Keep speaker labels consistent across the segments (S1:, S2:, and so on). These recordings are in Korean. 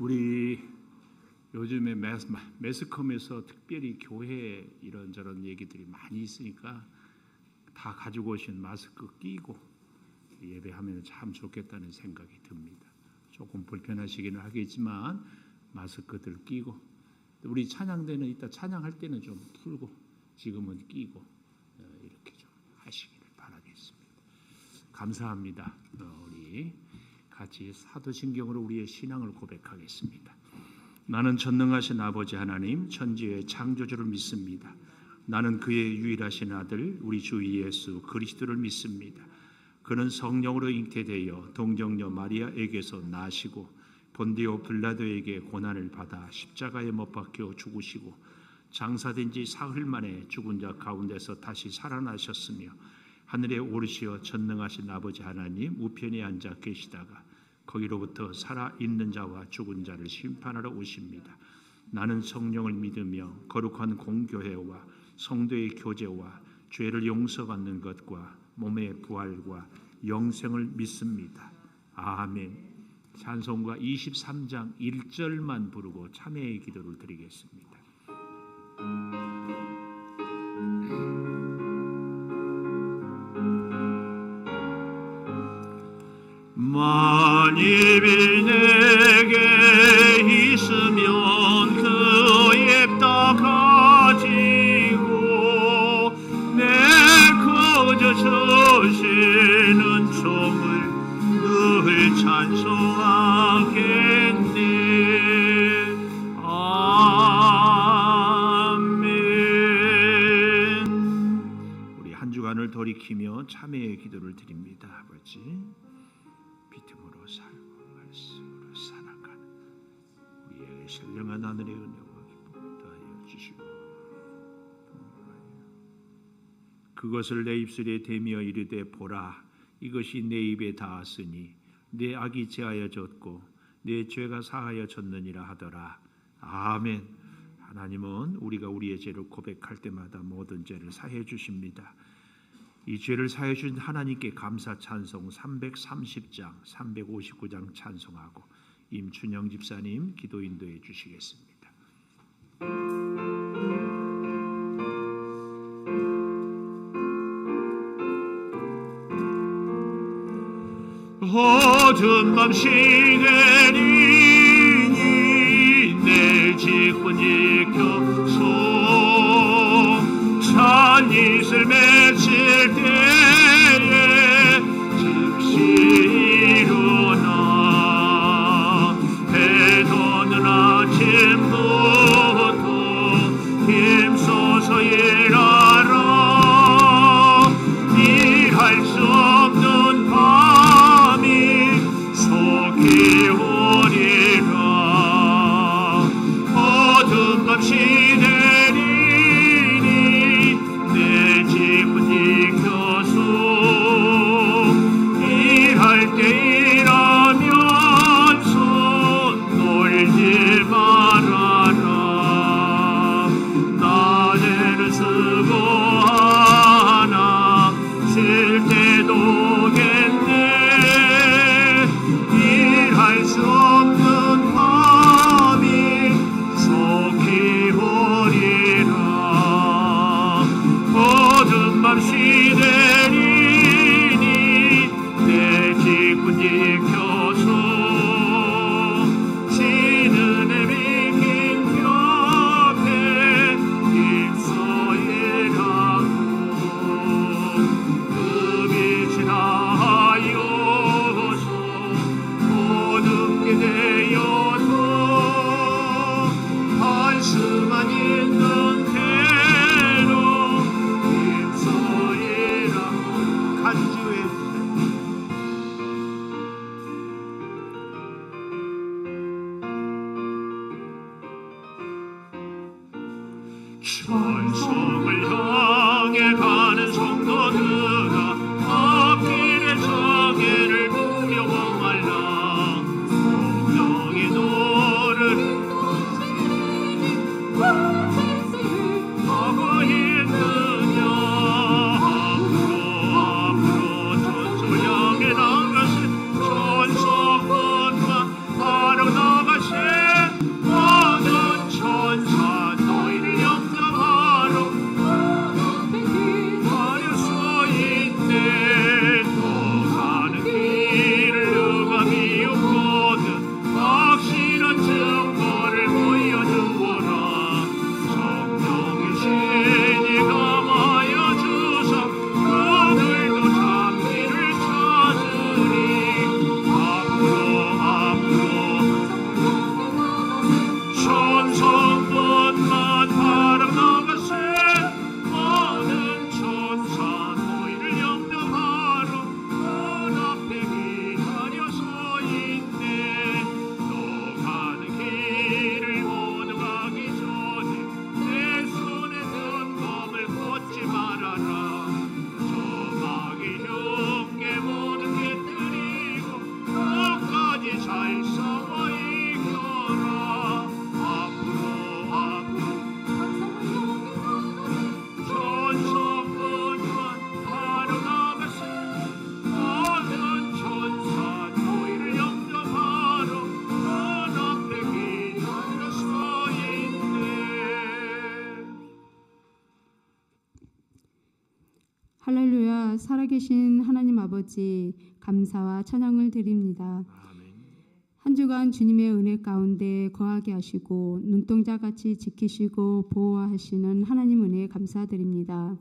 S1: 우리 요즘에 매스컴에서 특별히 교회 이런저런 얘기들이 많이 있으니까 다 가지고 오신 마스크 끼고 예배하면 참 좋겠다는 생각이 듭니다. 조금 불편하시기는 하겠지만 마스크들 끼고, 우리 찬양대는 이따 찬양할 때는 좀 풀고 지금은 끼고 이렇게 좀 하시기를 바라겠습니다. 감사합니다. 우리 같이 사도신경으로 우리의 신앙을 고백하겠습니다. 나는 전능하신 아버지 하나님, 천지의 창조주를 믿습니다. 나는 그의 유일하신 아들 우리 주 예수 그리스도를 믿습니다. 그는 성령으로 잉태되어 동정녀 마리아에게서 나시고 본디오 빌라도에게 고난을 받아 십자가에 못 박혀 죽으시고 장사된 지 사흘 만에 죽은 자 가운데서 다시 살아나셨으며 하늘에 오르시어 전능하신 아버지 하나님 우편에 앉아 계시다가 거기로부터 살아있는 자와 죽은 자를 심판하러 오십니다. 나는 성령을 믿으며 거룩한 공교회와 성도의 교제와 죄를 용서받는 것과 몸의 부활과 영생을 믿습니다. 아멘. 찬송가 23장 1절만 부르고 참회의 기도를 드리겠습니다. 만입이 내게 있으면 그 입 다 가지고 내 거저 서시는 종을 늘 찬송하겠네. 아멘. 우리 한 주간을 돌이키며 참회의 기도를 드립니다. 아버지, 믿음으로 살고 말씀으로 살아가는 우리에게 신령한 하늘의 은혜와 기쁨을 더하여 주시고 그것을 내 입술에 대며 이르되 보라, 이것이 내 입에 닿았으니 내 악이 제하여졌고 내 죄가 사하여졌느니라 하더라. 아멘. 하나님은 우리가 우리의 죄를 고백할 때마다 모든 죄를 사해 주십니다. 이 죄를 사해 주신 하나님께 감사 찬송 330장 359장 찬송하고 임춘영 집사님 기도 인도해 주시겠습니다. 어두운 밤 시내리니 내 지꾼이 켜소 찬이슬 맺힐 때에 즉시 일어나 해돋는 아침부터 힘써서 일하라. 일할 수 없는 밤이 속이 오리라. 어두운 밤 시내리니 내 집은 이겨서 일할 때 일하면서 놀지 말아라. 낮에는 수고하나 쉴 때도 겠네. 일할 수 없는 밤이 속히 오리라. 어두운 밤 시내리니 내 지꾼 지켜서 지는 해 비긴 벽에 힘써 일하고 그 빛이 나하여서 어둡게 되어도 한수만 있는 대로 힘써 일하고 간주해 천성을 향해 가는 성도들아, 앞길의 정해를 두려워 말라. 성령이 너를 하고 있느냐. 앞으로 천성을 향해 나가세. 천성권과 바로 나가세.
S2: 살아계신 하나님 아버지, 감사와 찬양을 드립니다.
S1: 아멘.
S2: 한 주간 주님의 은혜 가운데 거하게 하시고 눈동자같이 지키시고 보호하시는 하나님 은혜에 감사드립니다.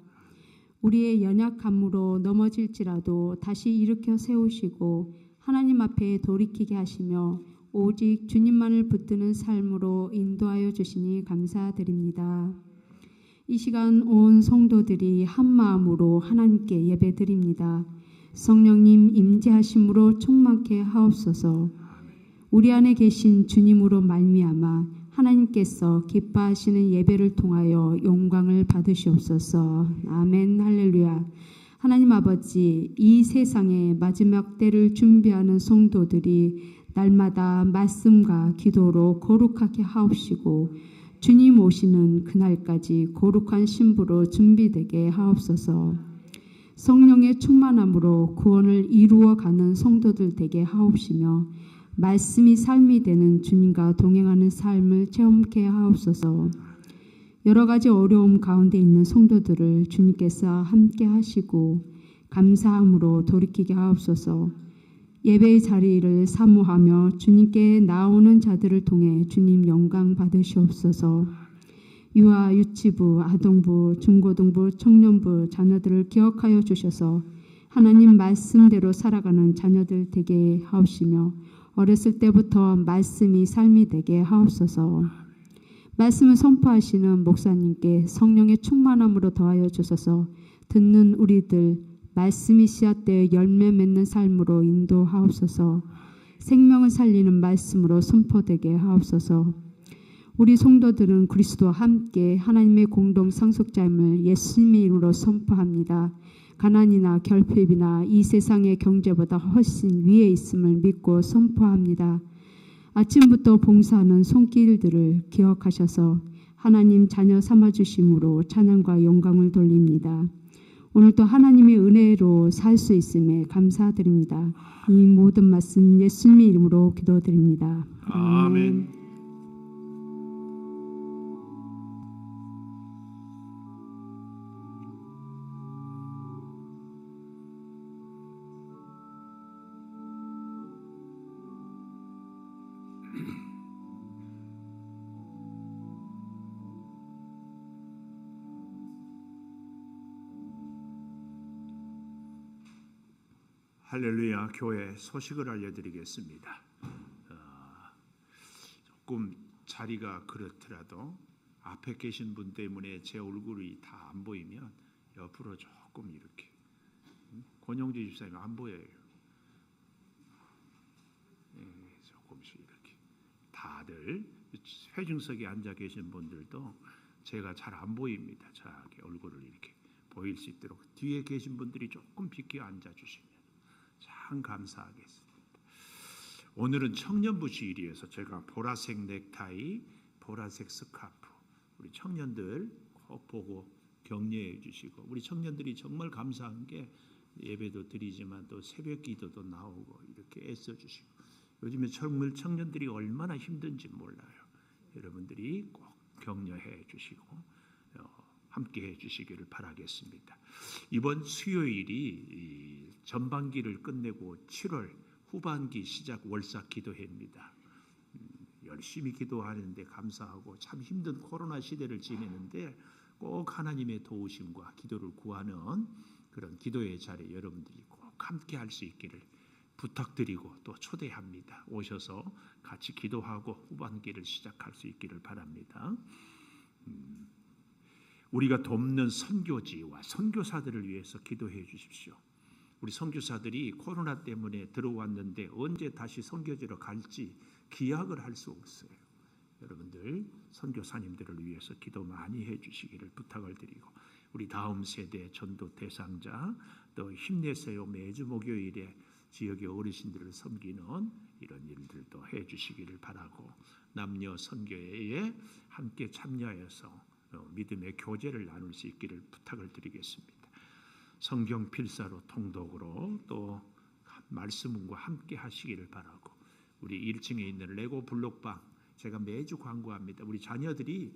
S2: 우리의 연약함으로 넘어질지라도 다시 일으켜 세우시고 하나님 앞에 돌이키게 하시며 오직 주님만을 붙드는 삶으로 인도하여 주시니 감사드립니다. 이 시간 온 성도들이 한 마음으로 하나님께 예배드립니다. 성령님 임재하심으로 충만케 하옵소서. 우리 안에 계신 주님으로 말미암아 하나님께서 기뻐하시는 예배를 통하여 영광을 받으시옵소서. 아멘. 할렐루야. 하나님 아버지, 이 세상의 마지막 때를 준비하는 성도들이 날마다 말씀과 기도로 거룩하게 하옵시고 주님 오시는 그날까지 거룩한 신부로 준비되게 하옵소서. 성령의 충만함으로 구원을 이루어가는 성도들 되게 하옵시며 말씀이 삶이 되는 주님과 동행하는 삶을 체험케 하옵소서. 여러 가지 어려움 가운데 있는 성도들을 주님께서 함께 하시고 감사함으로 돌이키게 하옵소서. 예배의 자리를 사모하며 주님께 나오는 자들을 통해 주님 영광 받으시옵소서. 유아, 유치부, 아동부, 중고등부, 청년부 자녀들을 기억하여 주셔서 하나님 말씀대로 살아가는 자녀들 되게 하옵시며 어렸을 때부터 말씀이 삶이 되게 하옵소서. 말씀을 선포하시는 목사님께 성령의 충만함으로 더하여 주셔서 듣는 우리들 말씀이 씨앗되어 열매 맺는 삶으로 인도하옵소서. 생명을 살리는 말씀으로 선포되게 하옵소서. 우리 성도들은 그리스도와 함께 하나님의 공동 상속자임을 예수님의 이름으로 선포합니다. 가난이나 결핍이나 이 세상의 경제보다 훨씬 위에 있음을 믿고 선포합니다. 아침부터 봉사하는 손길들을 기억하셔서 하나님 자녀 삼아주심으로 찬양과 영광을 돌립니다. 오늘도 하나님의 은혜로 살 수 있음에 감사드립니다. 이 모든 말씀 예수님의 이름으로 기도드립니다.
S1: 아멘. 할렐루야. 교회 소식을 알려드리겠습니다. 조금 자리가 그렇더라도 앞에 계신 분 때문에 제 얼굴이 다 안 보이면 옆으로 조금 이렇게, 권영주 집사님 안 보여요. 조금씩 이렇게 다들 회중석에 앉아 계신 분들도 제가 잘 안 보입니다. 자기 얼굴을 이렇게 보일 수 있도록 뒤에 계신 분들이 조금 비켜 앉아 주시면 참 감사하겠습니다. 오늘은 청년부 주일이어서 제가 보라색 넥타이, 보라색 스카프, 우리 청년들 꼭 보고 격려해 주시고, 우리 청년들이 정말 감사한 게 예배도 드리지만 또 새벽 기도도 나오고 이렇게 애써 주시고, 요즘에 정말 청년들이 얼마나 힘든지 몰라요. 여러분들이 꼭 격려해 주시고 함께 해 주시기를 바라겠습니다. 이번 수요일이 전반기를 끝내고 7월 후반기 시작 월사 기도회입니다. 열심히 기도하는데 감사하고 참 힘든 코로나 시대를 지내는데 꼭 하나님의 도우심과 기도를 구하는 그런 기도의 자리에 여러분들이 꼭 함께 할 수 있기를 부탁드리고 또 초대합니다. 오셔서 같이 기도하고 후반기를 시작할 수 있기를 바랍니다. 우리가 돕는 선교지와 선교사들을 위해서 기도해 주십시오. 우리 선교사들이 코로나 때문에 들어왔는데 언제 다시 선교지로 갈지 기약을 할 수 없어요. 여러분들 선교사님들을 위해서 기도 많이 해 주시기를 부탁을 드리고, 우리 다음 세대 전도 대상자, 또 힘내세요 매주 목요일에 지역의 어르신들을 섬기는 이런 일들도 해 주시기를 바라고, 남녀 선교회에 함께 참여해서 믿음의 교제를 나눌 수 있기를 부탁을 드리겠습니다. 성경 필사로 통독으로 또 말씀과 함께 하시기를 바라고, 우리 1층에 있는 레고 블록방 제가 매주 광고합니다. 우리 자녀들이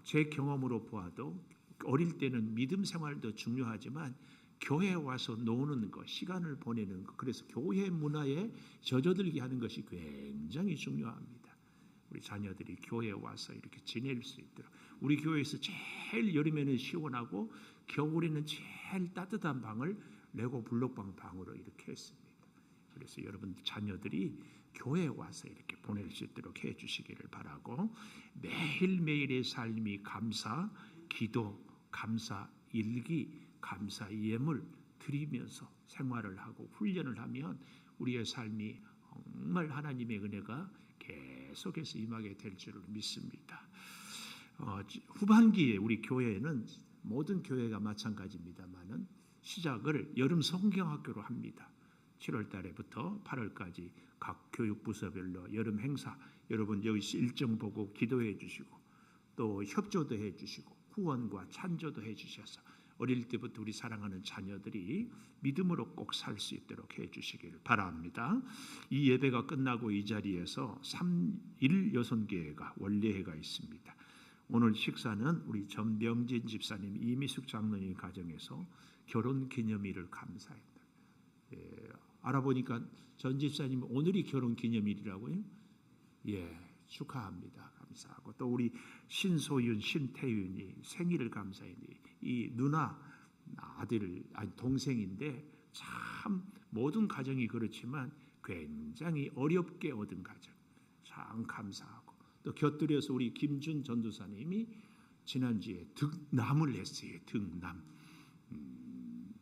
S1: 제 경험으로 보아도 어릴 때는 믿음 생활도 중요하지만 교회에 와서 노는 것, 시간을 보내는 것, 그래서 교회 문화에 젖어들게 하는 것이 굉장히 중요합니다. 우리 자녀들이 교회에 와서 이렇게 지낼 수 있도록. 우리 교회에서 제일 여름에는 시원하고 겨울에는 제일 따뜻한 방을 레고 블록방 방으로 이렇게 했습니다. 그래서 여러분 자녀들이 교회에 와서 이렇게 보낼 수 있도록 해주시기를 바라고, 매일매일의 삶이 감사, 기도, 감사, 일기, 감사, 예물 드리면서 생활을 하고 훈련을 하면 우리의 삶이 정말 하나님의 은혜가 계속해서 임하게 될 줄을 믿습니다. 후반기에 우리 교회는 모든 교회가 마찬가지입니다만은 시작을 여름 성경학교로 합니다. 7월 달에부터 8월까지 각 교육부서별로 여름 행사, 여러분 여기 일정 보고 기도해 주시고 또 협조도 해 주시고 후원과 찬조도 해 주셔서 어릴 때부터 우리 사랑하는 자녀들이 믿음으로 꼭 살 수 있도록 해 주시기를 바랍니다. 이 예배가 끝나고 이 자리에서 3일 여선교회가 원례회가 있습니다. 오늘 식사는 우리 전병진 집사님, 이미숙 장로님 가정에서 결혼기념일을 감사했다. 알아보니까 전 집사님 오늘이 결혼기념일이라고요? 축하합니다. 감사하고 또 우리 신소윤, 신태윤이 생일을 감사했니. 이 누나 아들, 동생인데 참 모든 가정이 그렇지만 굉장히 어렵게 얻은 가정 참 감사하고, 또 곁들여서 우리 김준 전도사님이 지난주에 득남을 했어요. 득남.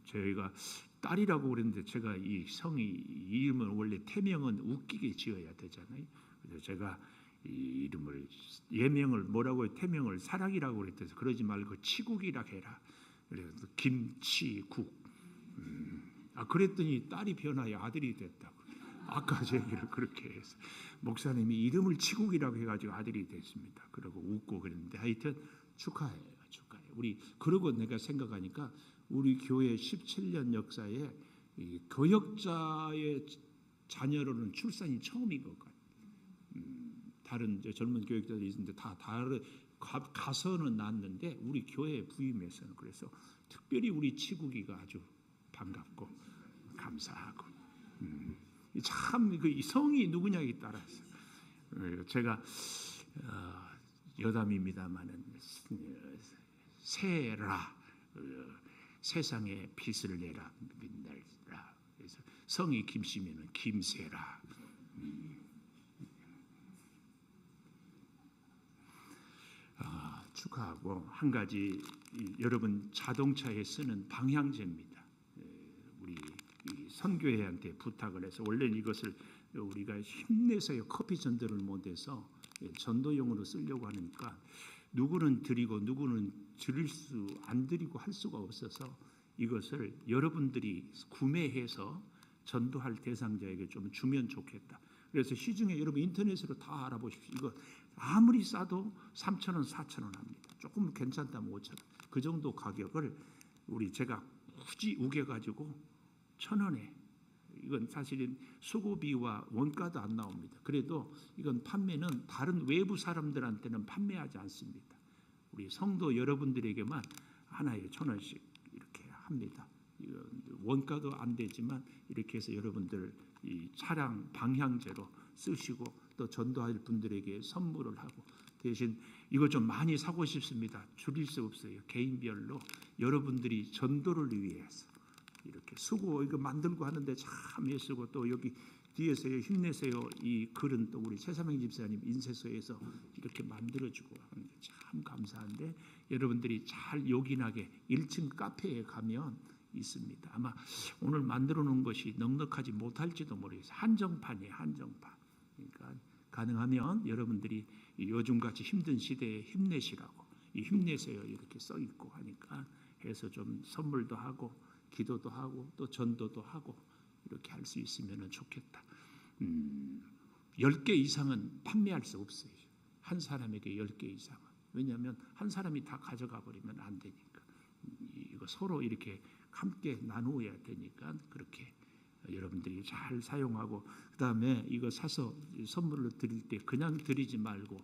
S1: 저희가 딸이라고 그랬는데 제가 이 성이 이름은 원래 태명은 웃기게 지어야 되잖아요. 그래서 제가 이 이름을 예명을 뭐라고 해요? 태명을 사랑이라고 그랬대서 그러지 말고 치국이라 해라. 그래서 김치국. 그랬더니 딸이 변하여 아들이 됐다고. 아까 제 얘기를 그렇게 해서 목사님이 이름을 치국이라고 해가지고 아들이 됐습니다. 그러고 웃고 그랬는데 하여튼 축하해요. 우리 그러고 내가 생각하니까 우리 교회 17년 역사에 이 교역자의 자녀로는 출산이 처음인 것 같아요. 다른 젊은 교역자들이 있는데 다 가서는 낳았는데 우리 교회 부임해서는, 그래서 특별히 우리 치국이가 아주 반갑고 감사하고 참 그 성이 누구냐에 따라서 제가 여담입니다만은 세라 세상에 빛을 내라 빛날라. 그래서 성이 김씨면은 김세라. 축하하고 한 가지 여러분 자동차에 쓰는 방향제입니다. 우리 선교회한테 부탁을 해서 원래는 이것을 우리가 힘내서요 커피 전도를 못해서 전도용으로 쓰려고 하니까 누구는 드리고 누구는 드릴 수 안 드리고 할 수가 없어서 이것을 여러분들이 구매해서 전도할 대상자에게 좀 주면 좋겠다. 그래서 시중에 여러분 인터넷으로 다 알아보십시오. 이거 아무리 싸도 3,000원, 4,000원 합니다. 조금 괜찮다면 5,000원. 그 정도 가격을 제가 굳이 우겨가지고 1,000원에, 이건 사실은 수고비와 원가도 안 나옵니다. 그래도 이건 판매는 다른 외부 사람들한테는 판매하지 않습니다. 우리 성도 여러분들에게만 하나에 1,000원씩 이렇게 합니다. 원가도 안 되지만 이렇게 해서 여러분들 이 차량 방향제로 쓰시고 또 전도할 분들에게 선물을 하고, 대신 이거 좀 많이 사고 싶습니다. 줄일 수 없어요. 개인별로 여러분들이 전도를 위해서 이렇게 수고 이거 만들고 하는데 참 애쓰고, 또 여기 뒤에서요 힘내세요 이 글은 또 우리 최삼행 집사님 인쇄소에서 이렇게 만들어주고 하는데 참 감사한데, 여러분들이 잘 요긴하게 1층 카페에 가면 있습니다. 아마 오늘 만들어 놓은 것이 넉넉하지 못할지도 모르겠어요. 한정판이에요. 한정판. 그러니까 가능하면 여러분들이 요즘같이 힘든 시대에 힘내시라고, 이 힘내세요 이렇게 써 있고 하니까 해서 좀 선물도 하고 기도도 하고 또 전도도 하고 이렇게 할 수 있으면 좋겠다. 10개 이상은 판매할 수 없어요. 한 사람에게 10개 이상은. 왜냐하면 한 사람이 다 가져가 버리면 안 되니까. 이거 서로 이렇게 함께 나누어야 되니까 그렇게 여러분들이 잘 사용하고, 그다음에 이거 사서 선물을 드릴 때 그냥 드리지 말고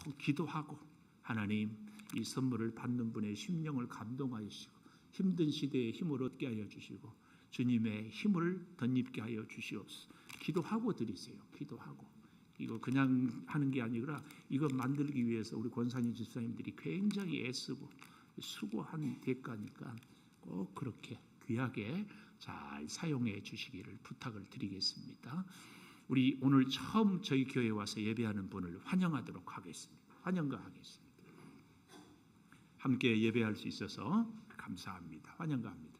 S1: 꼭 기도하고, 하나님 이 선물을 받는 분의 심령을 감동하시고 힘든 시대에 힘을 얻게 하여 주시고 주님의 힘을 덧입게 하여 주시옵소서. 기도하고 드리세요. 기도하고. 이거 그냥 하는 게 아니라 이거 만들기 위해서 우리 권사님 집사님들이 굉장히 애쓰고 수고한 대가니까 꼭 그렇게 귀하게 잘 사용해 주시기를 부탁을 드리겠습니다. 우리 오늘 처음 저희 교회에 와서 예배하는 분을 환영하도록 하겠습니다. 환영가하겠습니다. 함께 예배할 수 있어서 감사합니다. 환영가합니다.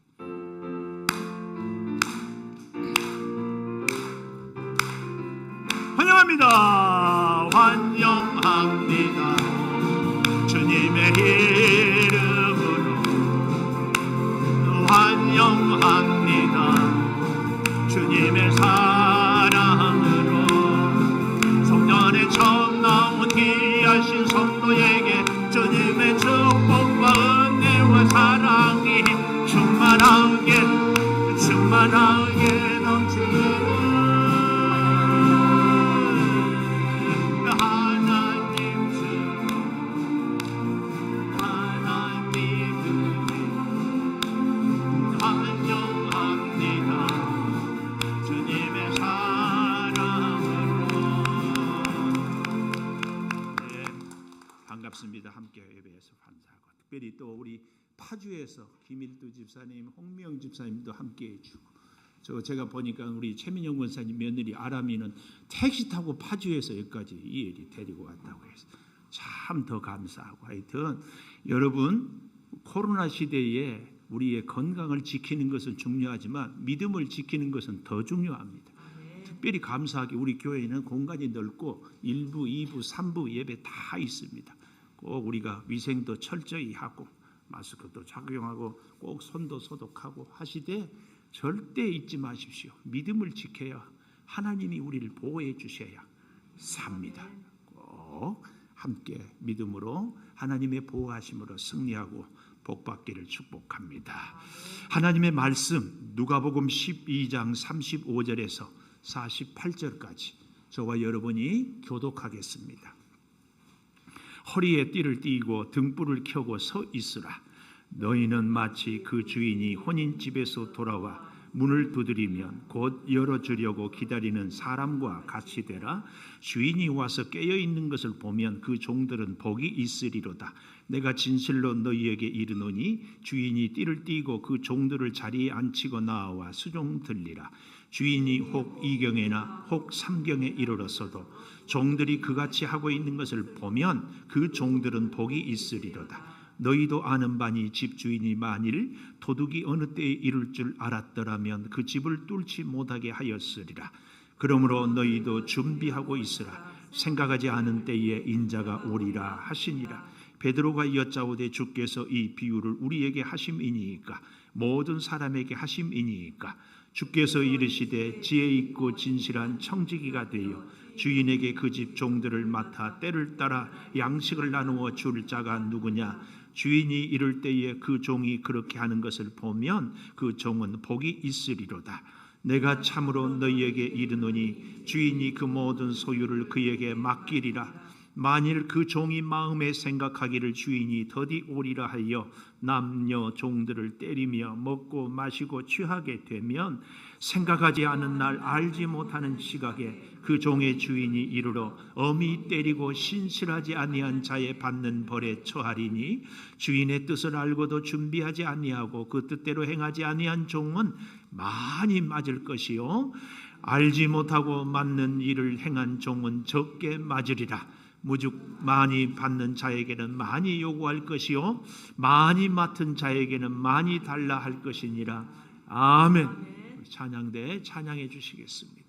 S1: 환영합니다. 환영합니다. 주님의 이름으로 환영합니다. 주님의 사랑으로 성전에 처음 나온 귀하신 성도에게 주님의 축복과 은혜와 사랑이 충만하게 넘치는 반갑습니다. 함께 예배에서 감사하고 특별히 또 우리 파주에서 김일두 집사님, 홍미영 집사님도 함께해 주고 제가 보니까 우리 최민영 권사님 며느리 아람이는 택시 타고 파주에서 여기까지 이혜리 데리고 왔다고 해서 참 더 감사하고 하여튼 여러분 코로나 시대에 우리의 건강을 지키는 것은 중요하지만 믿음을 지키는 것은 더 중요합니다. 특별히 감사하게 우리 교회에는 공간이 넓고 1부, 2부, 3부 예배 다 있습니다. 꼭 우리가 위생도 철저히 하고 마스크도 착용하고 꼭 손도 소독하고 하시되 절대 잊지 마십시오. 믿음을 지켜야 하나님이 우리를 보호해 주셔야 삽니다. 꼭 함께 믿음으로 하나님의 보호하심으로 승리하고 복받기를 축복합니다. 하나님의 말씀 누가복음 12장 35절에서 48절까지 저와 여러분이 교독하겠습니다. 허리에 띠를 띠고 등불을 켜고 서 있으라. 너희는 마치 그 주인이 혼인집에서 돌아와 문을 두드리면 곧 열어주려고 기다리는 사람과 같이 되라. 주인이 와서 깨어있는 것을 보면 그 종들은 복이 있으리로다. 내가 진실로 너희에게 이르노니 주인이 띠를 띠고 그 종들을 자리에 앉히고 나와 수종 들리라. 주인이 혹 2경에나 혹 3경에 이르렀어도 종들이 그같이 하고 있는 것을 보면 그 종들은 복이 있으리로다. 너희도 아는 바니 집주인이 만일 도둑이 어느 때에 이룰 줄 알았더라면 그 집을 뚫지 못하게 하였으리라. 그러므로 너희도 준비하고 있으라. 생각하지 않은 때에 인자가 오리라 하시니라. 베드로가 여짜오되 주께서 이 비유를 우리에게 하심이니이까 모든 사람에게 하심이니이까 주께서 이르시되 지혜 있고 진실한 청지기가 되어 주인에게 그 집 종들을 맡아 때를 따라 양식을 나누어 줄 자가 누구냐. 주인이 이를 때에 그 종이 그렇게 하는 것을 보면 그 종은 복이 있으리로다. 내가 참으로 너희에게 이르노니 주인이 그 모든 소유를 그에게 맡기리라. 만일 그 종이 마음에 생각하기를 주인이 더디 오리라 하여 남녀 종들을 때리며 먹고 마시고 취하게 되면 생각하지 않은 날 알지 못하는 시각에 그 종의 주인이 이르러 엄히 때리고 신실하지 아니한 자의 받는 벌에 처하리니 주인의 뜻을 알고도 준비하지 아니하고 그 뜻대로 행하지 아니한 종은 많이 맞을 것이요 알지 못하고 맞는 일을 행한 종은 적게 맞으리라. 무죽 많이 받는 자에게는 많이 요구할 것이요 많이 맡은 자에게는 많이 달라 할 것이니라. 아멘. 찬양대 찬양해 주시겠습니다.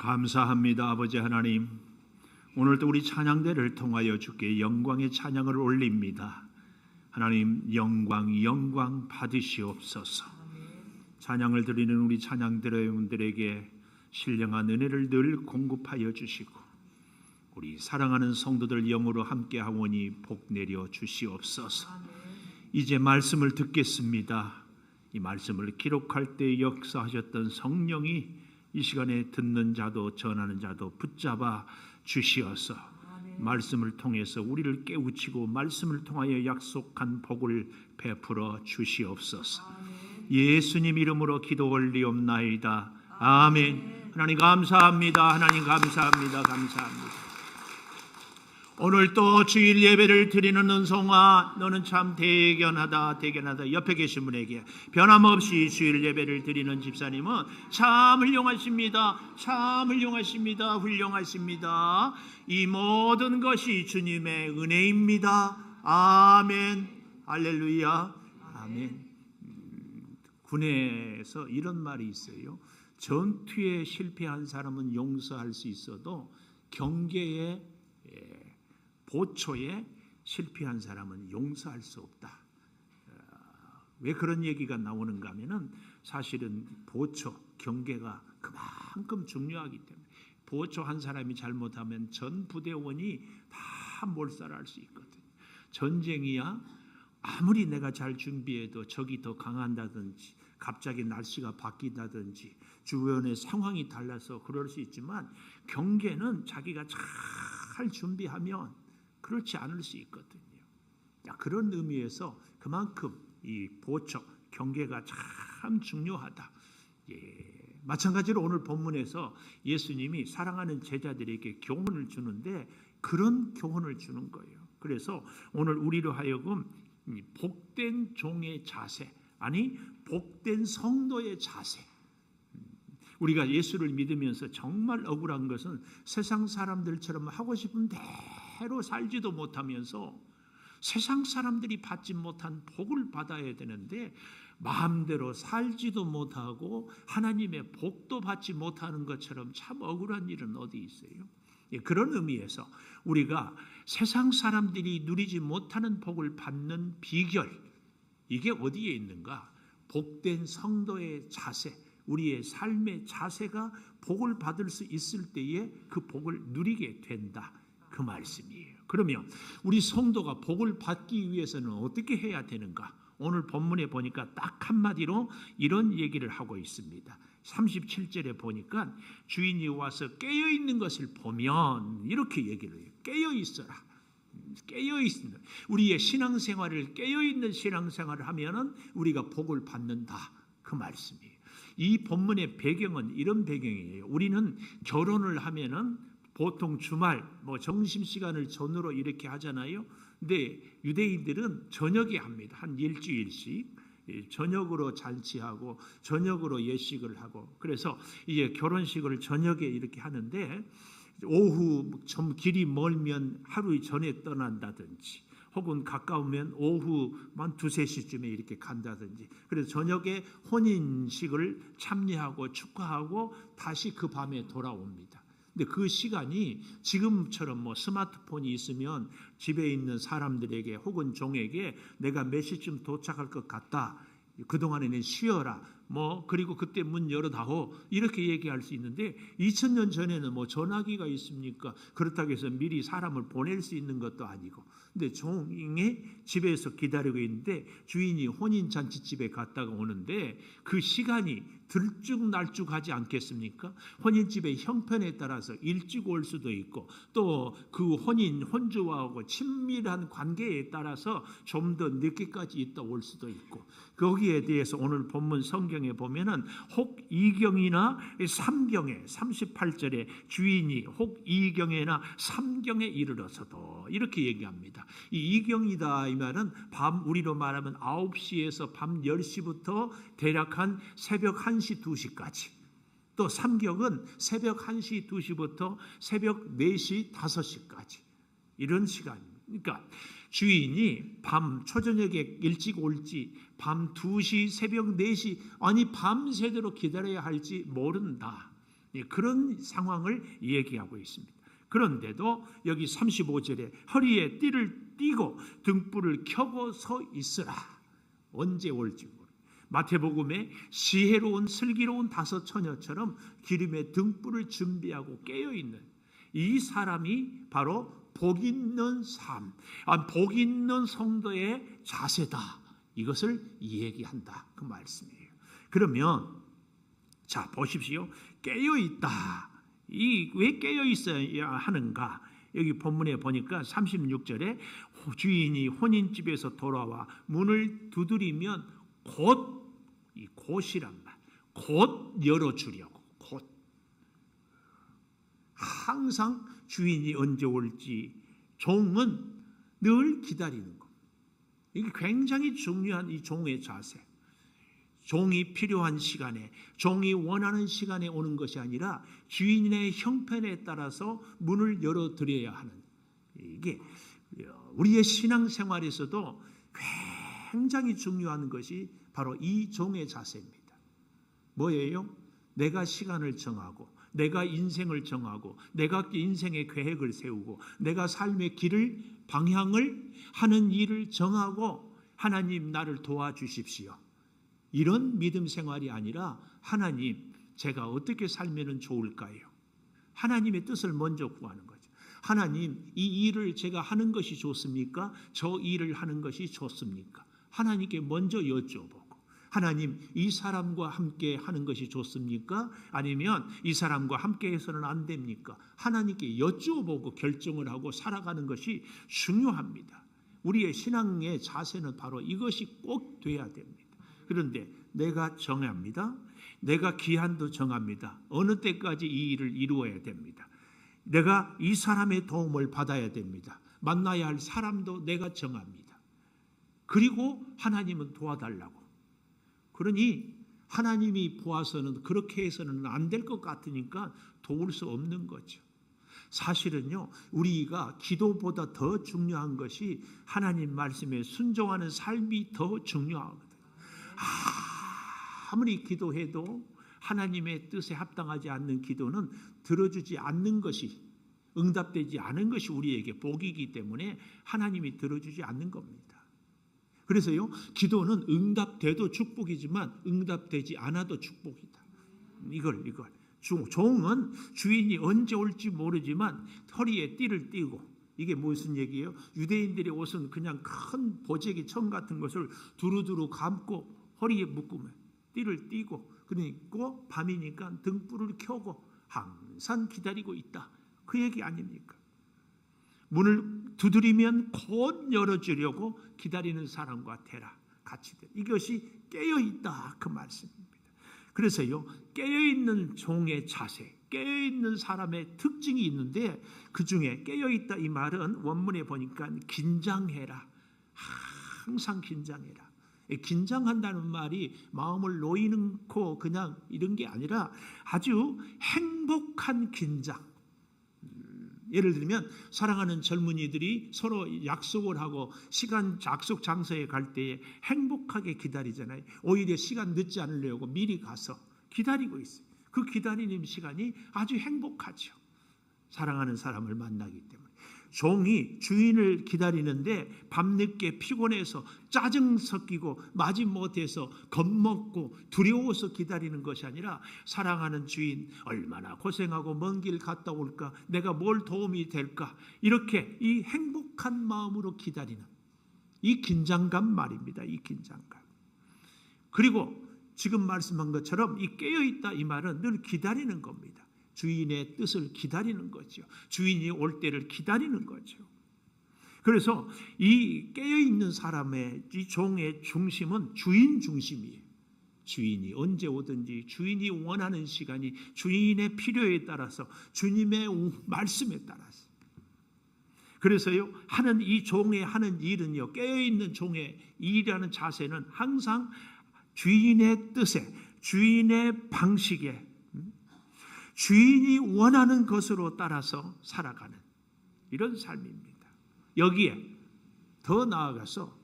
S1: 감사합니다. 아버지 하나님, 오늘도 우리 찬양대를 통하여 주께 영광의 찬양을 올립니다. 하나님, 영광 받으시옵소서. 찬양을 드리는 우리 찬양대회원들에게 신령한 은혜를 늘 공급하여 주시고, 우리 사랑하는 성도들 영으로 함께하오니 복 내려 주시옵소서. 이제 말씀을 듣겠습니다. 이 말씀을 기록할 때 역사하셨던 성령이 이 시간에 듣는 자도 전하는 자도 붙잡아 주시어서 말씀을 통해서 우리를 깨우치고 말씀을 통하여 약속한 복을 베풀어 주시옵소서. 예수님 이름으로 기도 올리옵나이다. 아멘. 하나님 감사합니다. 하나님 감사합니다. 오늘 또 주일 예배를 드리는 은송아, 너는 참 대견하다. 옆에 계신 분에게 변함없이 주일 예배를 드리는 집사님은 참 훌륭하십니다. 훌륭하십니다. 이 모든 것이 주님의 은혜입니다. 아멘. 할렐루야. 아멘. 군에서 이런 말이 있어요. 전투에 실패한 사람은 용서할 수 있어도 경계에 보초에 실패한 사람은 용서할 수 없다. 왜 그런 얘기가 나오는가 하면은 사실은 보초, 경계가 그만큼 중요하기 때문에 보초 한 사람이 잘못하면 전 부대원이 다 몰살할 수 있거든요. 전쟁이야 아무리 내가 잘 준비해도 적이 더 강한다든지 갑자기 날씨가 바뀐다든지 주변의 상황이 달라서 그럴 수 있지만 경계는 자기가 잘 준비하면 그렇지 않을 수 있거든요. 그런 의미에서 그만큼 이 보초, 경계가 참 중요하다. 마찬가지로 오늘 본문에서 예수님이 사랑하는 제자들에게 교훈을 주는데 그런 교훈을 주는 거예요. 그래서 오늘 우리로 하여금 복된 종의 자세, 아니 복된 성도의 자세. 우리가 예수를 믿으면서 정말 억울한 것은 세상 사람들처럼 하고 싶은 대로 살지도 못하면서 세상 사람들이 받지 못한 복을 받아야 되는데 마음대로 살지도 못하고 하나님의 복도 받지 못하는 것처럼 참 억울한 일은 어디 있어요? 그런 의미에서 우리가 세상 사람들이 누리지 못하는 복을 받는 비결, 이게 어디에 있는가? 복된 성도의 자세, 우리의 삶의 자세가 복을 받을 수 있을 때에 그 복을 누리게 된다. 그 말씀이에요. 그러면 우리 성도가 복을 받기 위해서는 어떻게 해야 되는가? 오늘 본문에 보니까 딱 한마디로 이런 얘기를 하고 있습니다. 37절에 보니까 주인이 와서 깨어있는 것을 보면 이렇게 얘기를 해요. 깨어있어라. 깨어있는 우리의 신앙생활을 깨어있는 신앙생활을 하면은 우리가 복을 받는다. 그 말씀이에요. 이 본문의 배경은 이런 배경이에요. 우리는 결혼을 하면은 보통 주말 점심시간을 전후로 이렇게 하잖아요. 근데 유대인들은 저녁에 합니다. 한 일주일씩 저녁으로 잔치하고 저녁으로 예식을 하고, 그래서 이제 결혼식을 저녁에 이렇게 하는데 오후 좀 길이 멀면 하루 전에 떠난다든지 혹은 가까우면 오후만 2-3시쯤에 이렇게 간다든지, 그래서 저녁에 혼인식을 참여하고 축하하고 다시 그 밤에 돌아옵니다. 근데 그 시간이 지금처럼 스마트폰이 있으면 집에 있는 사람들에게 혹은 종에게 내가 몇 시쯤 도착할 것 같다, 그동안에는 쉬어라, 그리고 그때 문 열어다오, 이렇게 얘기할 수 있는데 2000년 전에는 전화기가 있습니까? 그렇다고 해서 미리 사람을 보낼 수 있는 것도 아니고, 근데 종이 집에서 기다리고 있는데 주인이 혼인잔치집에 갔다가 오는데 그 시간이 들쭉날쭉하지 않겠습니까? 혼인집의 형편에 따라서 일찍 올 수도 있고 또 그 혼주와하고 친밀한 관계에 따라서 좀 더 늦게까지 있다 올 수도 있고, 거기에 대해서 오늘 본문 성경에 보면은 혹 이경이나 삼경에 38절에 주인이 혹 이경에나 삼경에 이르러서도 이렇게 얘기합니다. 이 이경이다 이 말은 밤, 우리로 말하면 9시에서 밤 10시부터 대략 한 새벽 1시 2시까지, 또 삼경은 새벽 1시 2시부터 새벽 4시 5시까지 이런 시간입니다. 그러니까 주인이 밤 초저녁에 일찍 올지 밤 2시 새벽 4시 아니 밤새도록 기다려야 할지 모른다. 그런 상황을 얘기하고 있습니다. 그런데도 여기 35절에 허리에 띠를 띠고 등불을 켜고 서 있으라. 언제 올지 모르. 마태복음에 지혜로운 슬기로운 다섯 처녀처럼 기름의 등불을 준비하고 깨어있는 이 사람이 바로 복 있는 삶, 복 있는 성도의 자세다. 이것을 얘기한다. 그 말씀이에요. 그러면 자 보십시오. 깨어있다. 왜 깨어있어야 하는가? 여기 본문에 보니까 36절에 주인이 혼인집에서 돌아와 문을 두드리면 이 곧이란 말, 곧 열어주려고. 곧. 항상 주인이 언제 올지 종은 늘 기다리는 것. 이게 굉장히 중요한 이 종의 자세. 종이 필요한 시간에, 종이 원하는 시간에 오는 것이 아니라 주인의 형편에 따라서 문을 열어드려야 하는, 이게 우리의 신앙생활에서도 굉장히 중요한 것이 바로 이 종의 자세입니다. 뭐예요? 내가 시간을 정하고, 내가 인생을 정하고, 내가 인생의 계획을 세우고, 내가 삶의 길을, 방향을 하는 일을 정하고, 하나님 나를 도와주십시오. 이런 믿음 생활이 아니라 하나님 제가 어떻게 살면 좋을까요? 하나님의 뜻을 먼저 구하는 거죠. 하나님 이 일을 제가 하는 것이 좋습니까? 저 일을 하는 것이 좋습니까? 하나님께 먼저 여쭤보고, 하나님 이 사람과 함께 하는 것이 좋습니까? 아니면 이 사람과 함께 해서는 안 됩니까? 하나님께 여쭤보고 결정을 하고 살아가는 것이 중요합니다. 우리의 신앙의 자세는 바로 이것이 꼭 돼야 됩니다. 그런데 내가 정합니다. 내가 기한도 정합니다. 어느 때까지 이 일을 이루어야 됩니다. 내가 이 사람의 도움을 받아야 됩니다. 만나야 할 사람도 내가 정합니다. 그리고 하나님은 도와달라고. 그러니 하나님이 보아서는 그렇게 해서는 안 될 것 같으니까 도울 수 없는 거죠. 사실은요, 우리가 기도보다 더 중요한 것이 하나님 말씀에 순종하는 삶이 더 중요하거든요. 아무리 기도해도 하나님의 뜻에 합당하지 않는 기도는 들어주지 않는 것이, 응답되지 않은 것이 우리에게 복이기 때문에 하나님이 들어주지 않는 겁니다. 그래서요, 기도는 응답돼도 축복이지만 응답되지 않아도 축복이다. 이걸 종은 주인이 언제 올지 모르지만 허리에 띠를 띠고, 이게 무슨 얘기예요? 유대인들의 옷은 그냥 큰 보재기 청 같은 것을 두루두루 감고 허리에 묶으면 띠를 띠고, 그리고 밤이니까 등불을 켜고 항상 기다리고 있다. 그 얘기 아닙니까? 문을 두드리면 곧 열어주려고 기다리는 사람과 대라 같이 돼. 이것이 깨어있다 그 말씀입니다. 그래서요, 깨어있는 종의 자세, 깨어있는 사람의 특징이 있는데 그 중에 깨어있다 이 말은 원문에 보니까 긴장해라. 항상 긴장해라. 긴장한다는 말이 마음을 놓이는고 그냥 이런 게 아니라 아주 행복한 긴장. 예를 들면 사랑하는 젊은이들이 서로 약속을 하고 약속 장소에 갈 때에 행복하게 기다리잖아요. 오히려 시간 늦지 않으려고 미리 가서 기다리고 있어요. 그 기다리는 시간이 아주 행복하죠. 사랑하는 사람을 만나기 때문에. 종이 주인을 기다리는데 밤늦게 피곤해서 짜증 섞이고 마지못해서 겁먹고 두려워서 기다리는 것이 아니라 사랑하는 주인 얼마나 고생하고 먼 길 갔다 올까, 내가 뭘 도움이 될까, 이렇게 이 행복한 마음으로 기다리는 이 긴장감 말입니다. 이 긴장감. 그리고 지금 말씀한 것처럼 이 깨어있다 이 말은 늘 기다리는 겁니다. 주인의 뜻을 기다리는 거죠. 주인이 올 때를 기다리는 거죠. 그래서 이 깨어있는 사람의 이 종의 중심은 주인 중심이에요. 주인이 언제 오든지 주인이 원하는 시간이 주인의 필요에 따라서 주님의 말씀에 따라서. 그래서요, 하는 이 종의 하는 일은요, 깨어있는 종의 일이라는 자세는 항상 주인의 뜻에, 주인의 방식에, 주인이 원하는 것으로 따라서 살아가는 이런 삶입니다. 여기에 더 나아가서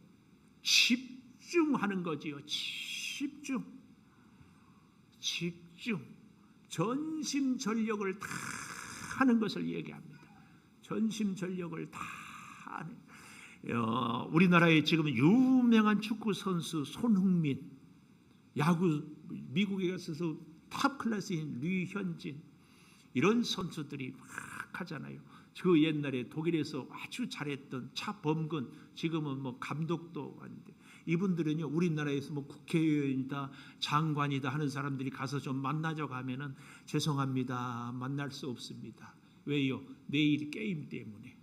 S1: 집중하는 거지요. 집중. 전심전력을 다 하는 것을 얘기합니다. 전심전력을 다 하는. 우리나라에 지금 유명한 축구 선수 손흥민, 야구 미국에 가서 탑 클래스인 류현진, 이런 선수들이 막 하잖아요. 그 옛날에 독일에서 아주 잘했던 차범근, 지금은 뭐 감독도 왔는데, 이분들은요 우리나라에서 뭐 국회의원이다 장관이다 하는 사람들이 가서 좀 만나자고 하면은 죄송합니다, 만날 수 없습니다. 왜요? 내일 게임 때문에.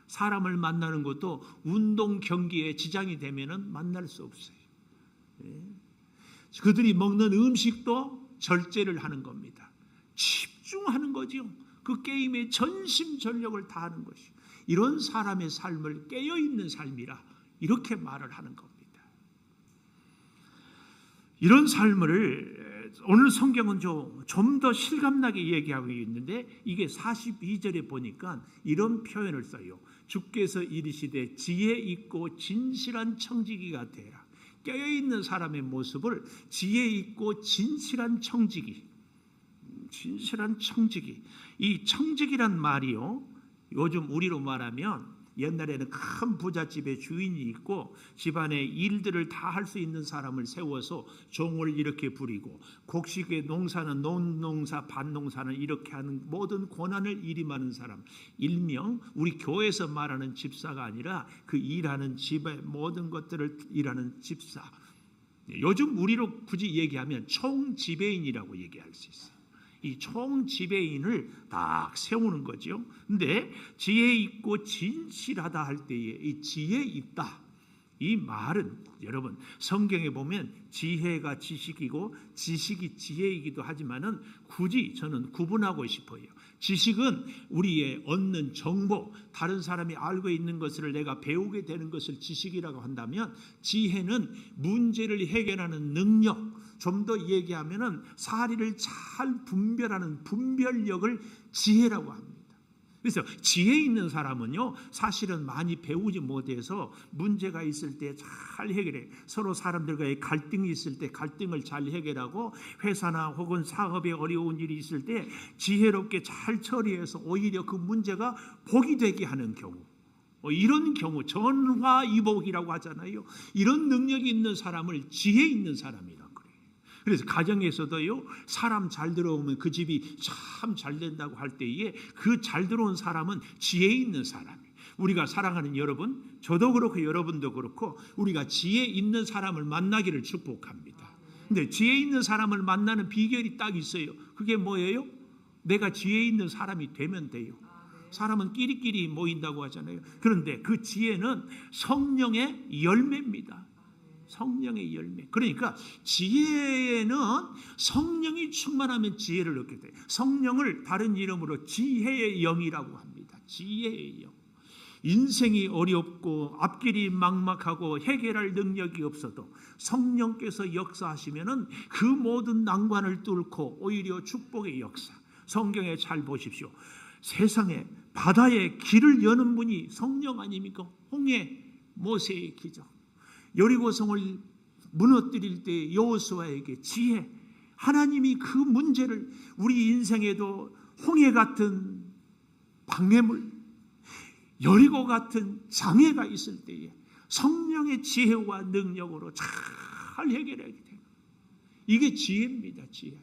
S1: 사람을 만나는 것도 운동 경기에 지장이 되면은 만날 수 없어요. 그들이 먹는 음식도 절제를 하는 겁니다. 집중하는 거죠. 그 게임에 전심전력을 다하는 것이. 이런 사람의 삶을 깨어있는 삶이라 이렇게 말을 하는 겁니다. 이런 삶을 오늘 성경은 좀 더 실감나게 얘기하고 있는데, 이게 42절에 보니까 이런 표현을 써요. 주께서 이르시되 지혜 있고 진실한 청지기가 되라. 깨어있는 사람의 모습을 지혜 있고 진실한 청지기, 진실한 청지기. 이 청지기란 말이요, 요즘 우리로 말하면 옛날에는 큰 부잣집의 주인이 있고 집안의 일들을 다 할 수 있는 사람을 세워서 종을 이렇게 부리고, 곡식의 농사는 논농사 밭농사는 이렇게 하는 모든 권한을 일임하는 사람, 일명 우리 교회에서 말하는 집사가 아니라 그 일하는 집의 모든 것들을 일하는 집사. 요즘 우리로 굳이 얘기하면 총지배인이라고 얘기할 수 있어요. 이 총지배인을 딱 세우는 거죠. 근데 지혜 있고 진실하다 할 때에 이 지혜 있다, 이 말은 여러분 성경에 보면 지혜가 지식이고 지식이 지혜이기도 하지만은 굳이 저는 구분하고 싶어요. 지식은 우리의 얻는 정보, 다른 사람이 알고 있는 것을 내가 배우게 되는 것을 지식이라고 한다면, 지혜는 문제를 해결하는 능력, 좀 더 얘기하면은 사리를 잘 분별하는 분별력을 지혜라고 합니다. 그래서 지혜 있는 사람은요 사실은 많이 배우지 못해서 문제가 있을 때 잘 해결해. 서로 사람들과의 갈등이 있을 때 갈등을 잘 해결하고, 회사나 혹은 사업에 어려운 일이 있을 때 지혜롭게 잘 처리해서 오히려 그 문제가 복이 되게 하는 경우, 이런 경우 전화위복이라고 하잖아요. 이런 능력이 있는 사람을 지혜 있는 사람이라고 그래요. 그래서 가정에서도요 사람 잘 들어오면 그 집이 참 잘 된다고 할 때에 그 잘 들어온 사람은 지혜 있는 사람이에요. 우리가 사랑하는 여러분, 저도 그렇고 여러분도 그렇고 우리가 지혜 있는 사람을 만나기를 축복합니다. 근데 지혜 있는 사람을 만나는 비결이 딱 있어요. 그게 뭐예요? 내가 지혜 있는 사람이 되면 돼요. 사람은 끼리끼리 모인다고 하잖아요. 그런데 그 지혜는 성령의 열매입니다. 성령의 열매. 그러니까 지혜는 성령이 충만하면 지혜를 얻게 돼요. 성령을 다른 이름으로 지혜의 영이라고 합니다. 지혜의 영. 인생이 어렵고 앞길이 막막하고 해결할 능력이 없어도 성령께서 역사하시면은 그 모든 난관을 뚫고 오히려 축복의 역사. 성경에 잘 보십시오. 세상에 바다에 길을 여는 분이 성령 아닙니까? 홍해 모세의 기적. 여리고성을 무너뜨릴 때 여호수아에게 지혜. 하나님이 그 문제를, 우리 인생에도 홍해 같은 방해물, 여리고 같은 장애가 있을 때에 성령의 지혜와 능력으로 잘 해결하게 돼요. 이게 지혜입니다. 지혜.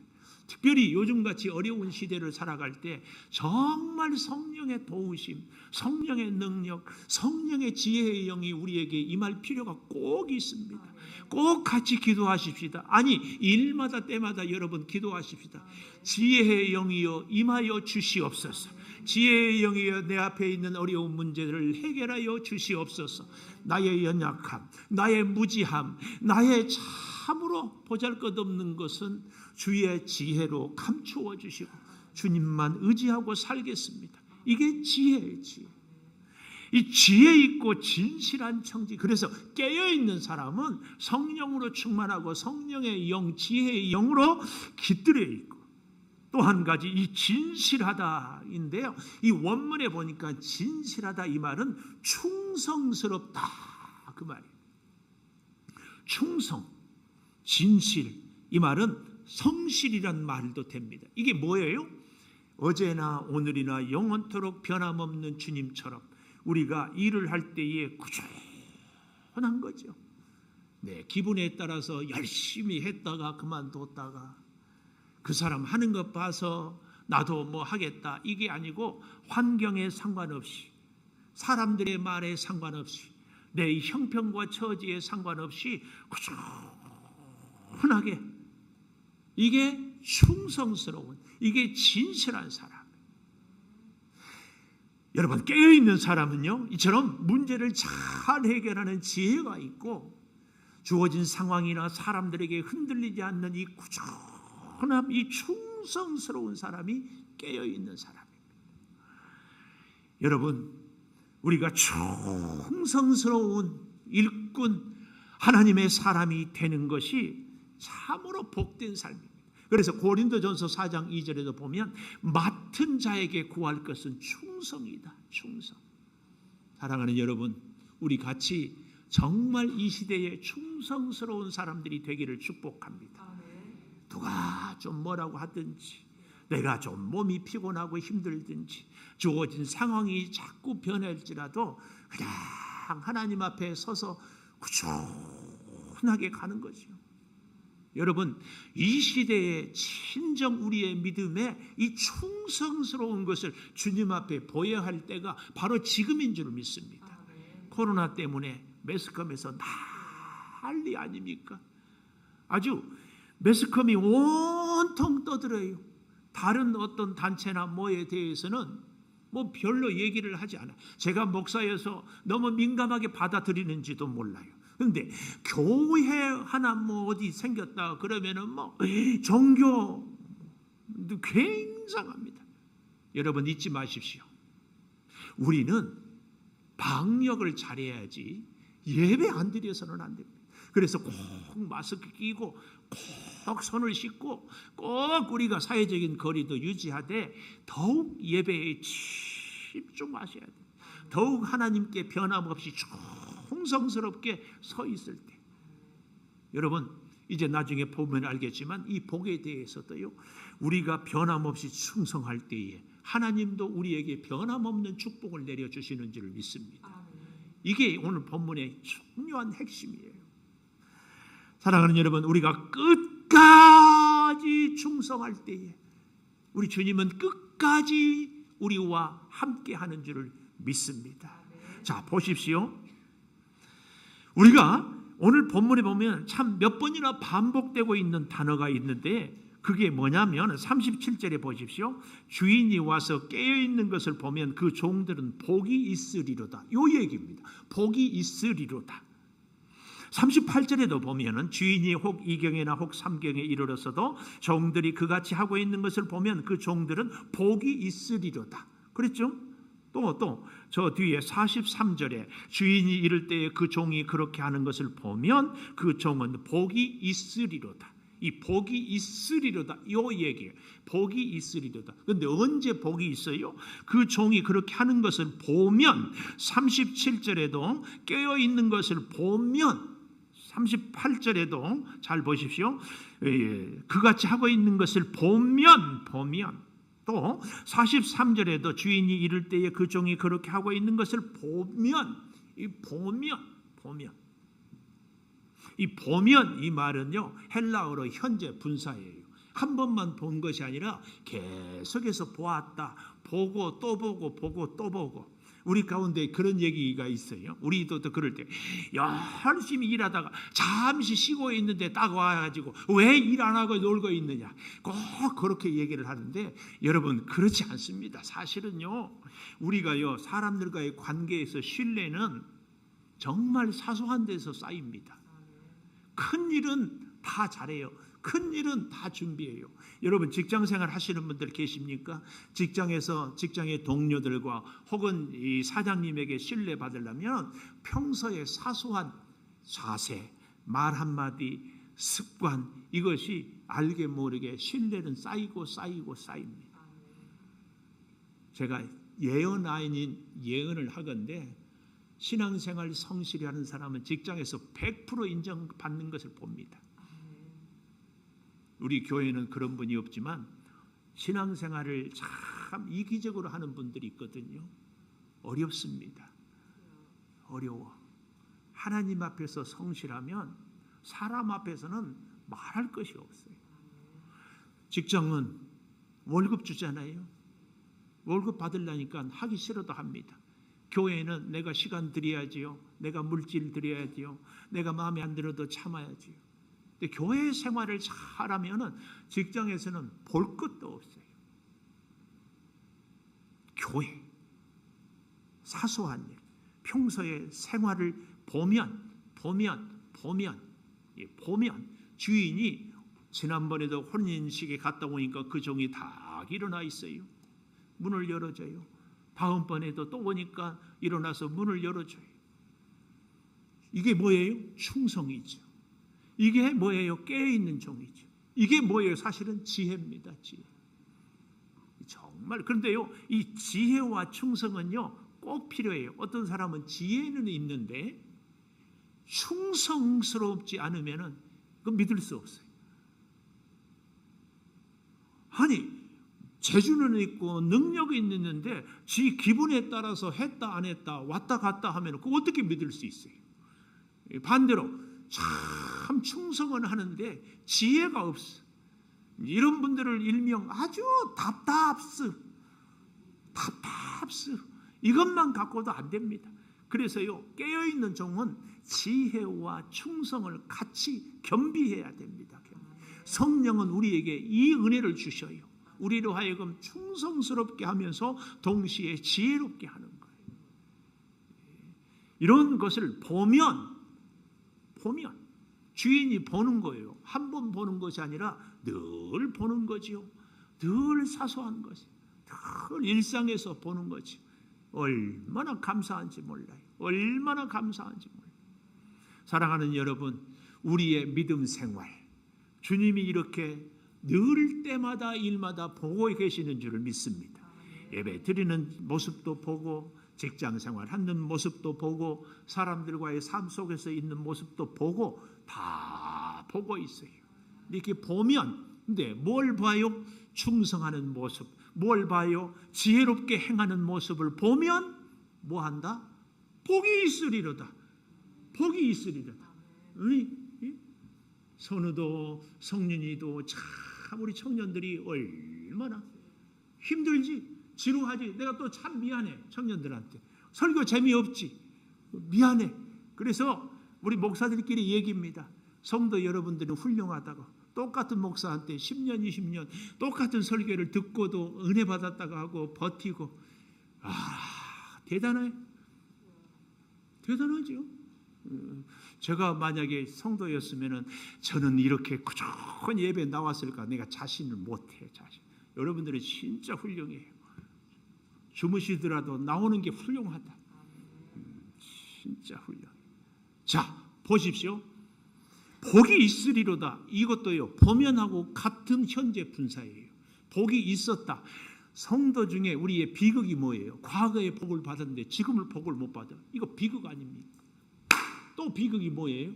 S1: 특별히 요즘같이 어려운 시대를 살아갈 때 정말 성령의 도우심, 성령의 능력, 성령의 지혜의 영이 우리에게 임할 필요가 꼭 있습니다. 꼭 같이 기도하십시다. 아니, 일마다 때마다 여러분 기도하십시다. 지혜의 영이여 임하여 주시옵소서. 지혜의 영이여 내 앞에 있는 어려운 문제를 해결하여 주시옵소서. 나의 연약함, 나의 무지함, 나의 참으로 보잘것없는 것은 주의 지혜로 감추어 주시고 주님만 의지하고 살겠습니다. 이게 지혜예요. 지혜. 이 지혜 있고 진실한 청지. 그래서 깨어있는 사람은 성령으로 충만하고 성령의 영, 지혜의 영으로 깃들여 있고, 또 한 가지 이 진실하다인데요, 이 원문에 보니까 진실하다 이 말은 충성스럽다 그 말이에요. 충성, 진실 이 말은 성실이란 말도 됩니다. 이게 뭐예요? 어제나 오늘이나 영원토록 변함없는 주님처럼 우리가 일을 할 때에 꾸준한 거죠. 네, 기분에 따라서 열심히 했다가 그만뒀다가 그 사람 하는 것 봐서 나도 뭐 하겠다, 이게 아니고 환경에 상관없이, 사람들의 말에 상관없이, 내 형편과 처지에 상관없이 꾸준하게, 이게 충성스러운, 이게 진실한 사람. 여러분, 깨어있는 사람은요, 이처럼 문제를 잘 해결하는 지혜가 있고 주어진 상황이나 사람들에게 흔들리지 않는 이 꾸준함, 이 충성스러운 사람이 깨어있는 사람입니다. 여러분, 우리가 충성스러운 일꾼, 하나님의 사람이 되는 것이 참으로 복된 삶입니다. 그래서 고린도전서 4장 2절에도 보면 맡은 자에게 구할 것은 충성이다. 충성. 사랑하는 여러분, 우리 같이 정말 이 시대에 충성스러운 사람들이 되기를 축복합니다. 누가 좀 뭐라고 하든지, 내가 좀 몸이 피곤하고 힘들든지, 주어진 상황이 자꾸 변할지라도 그냥 하나님 앞에 서서 꾸준하게 가는 거죠. 여러분, 이 시대에 진정 우리의 믿음에 이 충성스러운 것을 주님 앞에 보여야 할 때가 바로 지금인 줄 믿습니다. 코로나 때문에 매스컴에서 난리 아닙니까? 아주 매스컴이 온통 떠들어요. 다른 어떤 단체나 뭐에 대해서는 뭐 별로 얘기를 하지 않아요. 제가 목사여서 너무 민감하게 받아들이는지도 몰라요. 그런데 교회 하나 뭐 어디 생겼다 그러면은 뭐 종교 굉장합니다. 여러분, 잊지 마십시오. 우리는 방역을 잘해야지 예배 안 드려서는 안 됩니다. 그래서 꼭 마스크 끼고 꼭 손을 씻고 꼭 우리가 사회적인 거리도 유지하되 더욱 예배에 집중하셔야 돼요. 더욱 하나님께 변함없이 충성스럽게 서 있을 때, 여러분, 이제 나중에 보면 알겠지만 이 복에 대해서도요, 우리가 변함없이 충성할 때에 하나님도 우리에게 변함없는 축복을 내려주시는 줄 믿습니다. 이게 오늘 본문의 중요한 핵심이에요. 사랑하는 여러분, 우리가 끝까지 충성할 때에 우리 주님은 끝까지 우리와 함께 하는 줄을 믿습니다. 자, 보십시오. 우리가 오늘 본문에 보면 참 몇 번이나 반복되고 있는 단어가 있는데 그게 뭐냐면 37절에 보십시오. 주인이 와서 깨어있는 것을 보면 그 종들은 복이 있으리로다. 요 얘기입니다. 복이 있으리로다. 38절에도 보면은 주인이 혹 2경이나 혹 3경에 이르렀어도 종들이 그같이 하고 있는 것을 보면 그 종들은 복이 있으리로다. 그랬죠? 또 저 뒤에 43절에 주인이 이를 때에 그 종이 그렇게 하는 것을 보면 그 종은 복이 있으리로다. 이 복이 있으리로다, 요 얘기예요. 복이 있으리로다. 그런데 언제 복이 있어요? 그 종이 그렇게 하는 것을 보면, 37절에도 깨어있는 것을 보면, 38절에도 잘 보십시오. 그같이 하고 있는 것을 보면, 또 43절에도 주인이 이를 때에 그 종이 그렇게 하고 있는 것을 보면, 이 보면, 이 말은요, 헬라어로 현재 분사예요. 한 번만 본 것이 아니라 계속해서 보았다, 보고 또 보고, 보고 또 보고. 우리 가운데 그런 얘기가 있어요. 우리도 또 그럴 때 열심히 일하다가 잠시 쉬고 있는데 딱 와가지고 왜 일 안 하고 놀고 있느냐, 꼭 그렇게 얘기를 하는데, 여러분, 그렇지 않습니다. 사실은요, 우리가요, 사람들과의 관계에서 신뢰는 정말 사소한 데서 쌓입니다. 큰 일은 다 잘해요. 큰 일은 다 준비해요. 여러분, 직장생활 하시는 분들 계십니까? 직장의 동료들과 혹은 이 사장님에게 신뢰받으려면 평소에 사소한 자세, 말 한마디, 습관, 이것이 알게 모르게 신뢰는 쌓입니다. 제가 예언 아닌 예언을 하건대 신앙생활 성실히 하는 사람은 직장에서 100% 인정받는 것을 봅니다. 우리 교회는 그런 분이 없지만 신앙생활을 참 이기적으로 하는 분들이 있거든요. 어렵습니다. 어려워. 하나님 앞에서 성실하면 사람 앞에서는 말할 것이 없어요. 직장은 월급 주잖아요. 월급 받으려니까 하기 싫어도 합니다. 교회는 내가 시간 드려야지요. 내가 물질 드려야지요. 내가 마음에 안 들어도 참아야지요. 근데 교회 생활을 잘하면은 직장에서는 볼 것도 없어요. 교회 사소한 일, 평소의 생활을 보면 주인이 지난번에도 혼인식에 갔다 오니까 그 종이 다 일어나 있어요. 문을 열어줘요. 다음번에도 또 오니까 일어나서 문을 열어줘요. 이게 뭐예요? 충성이죠. 이게 뭐예요? 깨어있는 종이죠. 이게 뭐예요? 사실은 지혜입니다. 지혜. 정말. 그런데요, 이 지혜와 충성은요 꼭 필요해요. 어떤 사람은 지혜는 있는데 충성스럽지 않으면은 그건 믿을 수 없어요. 아니, 재주는 있고 능력이 있는데 지 기분에 따라서 했다 안 했다 왔다 갔다 하면 그거 어떻게 믿을 수 있어요? 반대로 참 충성은 하는데 지혜가 없어. 이런 분들을 일명 아주 답답스 이것만 갖고도 안 됩니다. 그래서요, 깨어있는 종은 지혜와 충성을 같이 겸비해야 됩니다. 성령은 우리에게 이 은혜를 주셔요. 우리로 하여금 충성스럽게 하면서 동시에 지혜롭게 하는 거예요. 이런 것을 보면 주인이 보는 거예요. 한 번 보는 것이 아니라 늘 보는 거지요. 늘 사소한 것이, 늘 일상에서 보는 거지. 얼마나 감사한지 몰라요. 얼마나 감사한지 몰라요. 사랑하는 여러분, 우리의 믿음 생활, 주님이 이렇게 늘 때마다 일마다 보고 계시는 줄을 믿습니다. 예배 드리는 모습도 보고, 직장 생활 하는 모습도 보고, 사람들과의 삶 속에서 있는 모습도 보고, 다 보고 있어요. 이렇게 보면, 근데 뭘 봐요? 충성하는 모습. 뭘 봐요? 지혜롭게 행하는 모습을 보면 뭐 한다? 복이 있으리로다. 복이 있으리로다. 우리 선우도 성윤이도 참 우리 청년들이 얼마나 힘들지, 지루하지. 내가 또 참 미안해. 청년들한테 설교 재미없지, 미안해. 그래서 우리 목사들끼리 얘기입니다. 성도 여러분들은 훌륭하다고. 똑같은 목사한테 10년 20년 똑같은 설교를 듣고도 은혜 받았다고 하고 버티고, 대단해요. 대단하죠. 제가 만약에 성도였으면 저는 이렇게 꾸준히 예배에 나왔을까? 내가 자신을 못해. 여러분들은 진짜 훌륭해요. 주무시더라도 나오는 게 훌륭하다. 진짜 훌륭해요. 자, 보십시오. 복이 있으리로다. 이것도요, 보면하고 같은 현재 분사예요. 복이 있었다. 성도 중에 우리의 비극이 뭐예요? 과거에 복을 받았는데 지금은 복을 못 받아. 이거 비극 아닙니까? 또 비극이 뭐예요?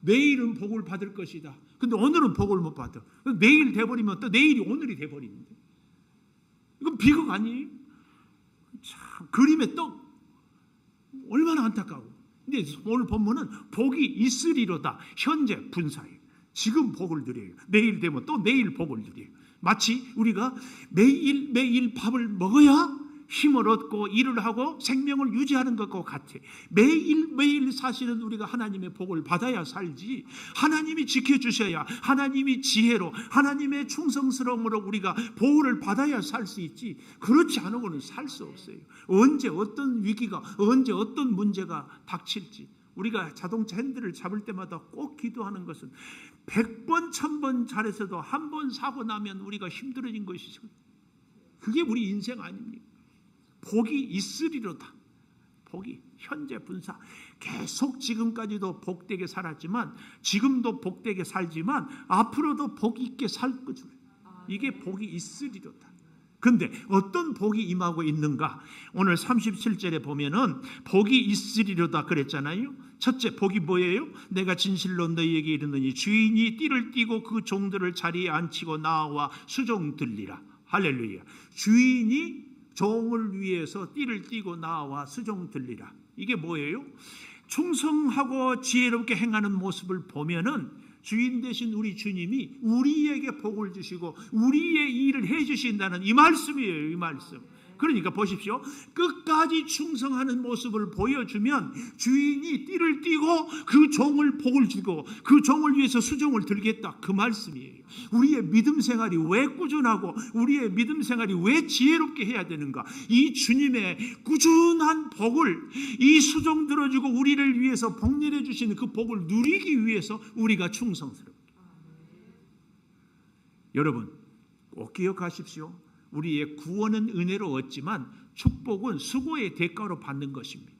S1: 내일은 복을 받을 것이다. 근데 오늘은 복을 못 받아. 내일 돼버리면 또 내일이 오늘이 돼버리는데, 이건 비극 아니에요? 참, 그림의 떡. 얼마나 안타까워. 근데 오늘 본문은 복이 있으리로다. 현재 분사예요. 지금 복을 누려요. 내일 되면 또 내일 복을 누려요. 마치 우리가 매일 밥을 먹어야 힘을 얻고 일을 하고 생명을 유지하는 것과 같아. 매일 사실은 우리가 하나님의 복을 받아야 살지, 하나님이 지켜주셔야, 하나님이 지혜로, 하나님의 충성스러움으로 우리가 보호를 받아야 살 수 있지, 그렇지 않으고는 살 수 없어요. 언제 어떤 위기가, 언제 어떤 문제가 닥칠지. 우리가 자동차 핸들을 잡을 때마다 꼭 기도하는 것은 100번 1000번 잘해서도 한 번 사고 나면 우리가 힘들어진 것이죠. 그게 우리 인생 아닙니까? 복이 있으리로다. 복이 현재 분사. 계속 지금까지도 복되게 살았지만, 지금도 복되게 살지만 앞으로도 복 있게 살 거죠. 이게 복이 있으리로다. 근데 어떤 복이 임하고 있는가? 오늘 37절에 보면은 복이 있으리로다 그랬잖아요. 첫째 복이 뭐예요? 내가 진실로 너희에게 이르노니 주인이 띠를 띠고 그 종들을 자리에 앉히고 나와 수종 들리라. 할렐루야. 주인이 종을 위해서 띠를 띠고 나와 수종 들리라. 이게 뭐예요? 충성하고 지혜롭게 행하는 모습을 보면은 주인 되신 우리 주님이 우리에게 복을 주시고 우리의 일을 해주신다는 이 말씀이에요. 이 말씀. 그러니까 보십시오. 끝까지 충성하는 모습을 보여주면 주인이 띠를 띠고 그 종을 복을 주고 그 종을 위해서 수종을 들겠다. 그 말씀이에요. 우리의 믿음 생활이 왜 꾸준하고 우리의 믿음 생활이 왜 지혜롭게 해야 되는가? 이 주님의 꾸준한 복을 이 수종 들어주고 우리를 위해서 복 내려주시는 그 복을 누리기 위해서 우리가 충성스럽게. 여러분 꼭 기억하십시오. 우리의 구원은 은혜로 얻지만 축복은 수고의 대가로 받는 것입니다.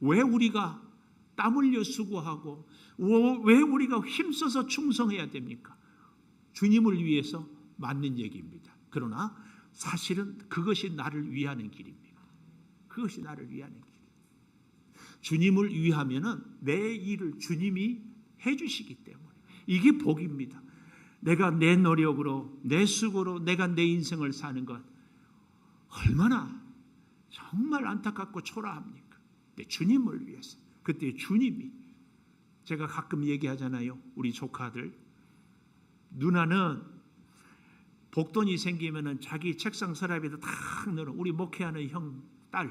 S1: 왜 우리가 땀 흘려 수고하고 왜 우리가 힘써서 충성해야 됩니까? 주님을 위해서 맞는 얘기입니다. 그러나 사실은 그것이 나를 위하는 길입니다. 그것이 나를 위하는 길. 주님을 위하면은 내 일을 주님이 해주시기 때문에 이게 복입니다. 내가 내 노력으로 내 수고로 내가 내 인생을 사는 것 얼마나 정말 안타깝고 초라합니까? 근데 주님을 위해서 그때 주님이 제가 가끔 얘기하잖아요. 우리 조카들 누나는 복돈이 생기면은 자기 책상 서랍에다 탁 넣어. 우리 목회하는 형 딸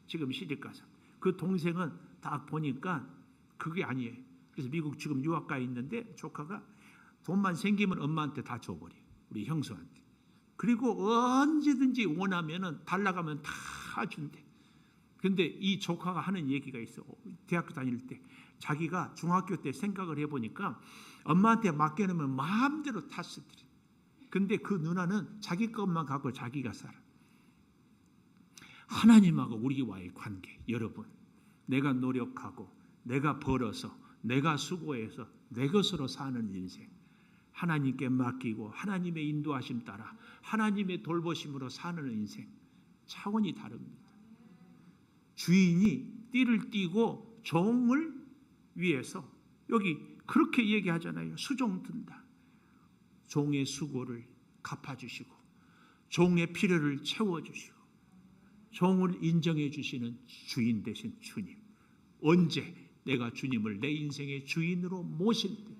S1: 지금 시집가서 그 동생은 딱 보니까 그게 아니에요. 그래서 미국 지금 유학 가 있는데 조카가 돈만 생기면 엄마한테 다 줘버려. 우리 형수한테. 그리고 언제든지 원하면은 달라가면 다 준대. 그런데 이 조카가 하는 얘기가 있어. 대학교 다닐 때 자기가 중학교 때 생각을 해보니까 엄마한테 맡겨놓으면 마음대로 다 쓰더래. 근데 그 누나는 자기 것만 갖고 자기가 살아. 하나님하고 우리와의 관계, 여러분, 내가 노력하고 내가 벌어서 내가 수고해서 내 것으로 사는 인생, 하나님께 맡기고 하나님의 인도하심 따라 하나님의 돌보심으로 사는 인생 차원이 다릅니다. 주인이 띠를 띠고 종을 위해서 여기 그렇게 얘기하잖아요. 수종 든다. 종의 수고를 갚아주시고 종의 필요를 채워주시고 종을 인정해 주시는 주인 되신 주님. 언제 내가 주님을 내 인생의 주인으로 모실 때.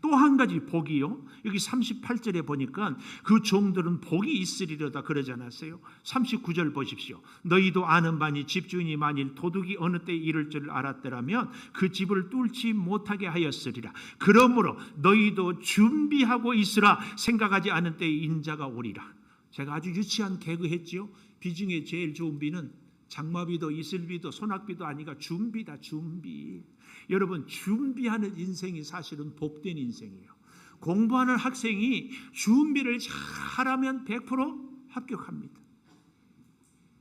S1: 또 한 가지 복이요. 여기 38절에 보니까 그 종들은 복이 있으리로다 그러지 않았어요? 39절 보십시오. 너희도 아는 바니 집주인이 만일 도둑이 어느 때 이를 줄 알았더라면 그 집을 뚫지 못하게 하였으리라. 그러므로 너희도 준비하고 있으라. 생각하지 않은 때에 인자가 오리라. 제가 아주 유치한 개그 했지요. 비 중에 제일 좋은 비는 장마비도 이슬비도 소낙비도 아니가 준비다. 준비. 여러분 준비하는 인생이 사실은 복된 인생이에요. 공부하는 학생이 준비를 잘하면 100% 합격합니다.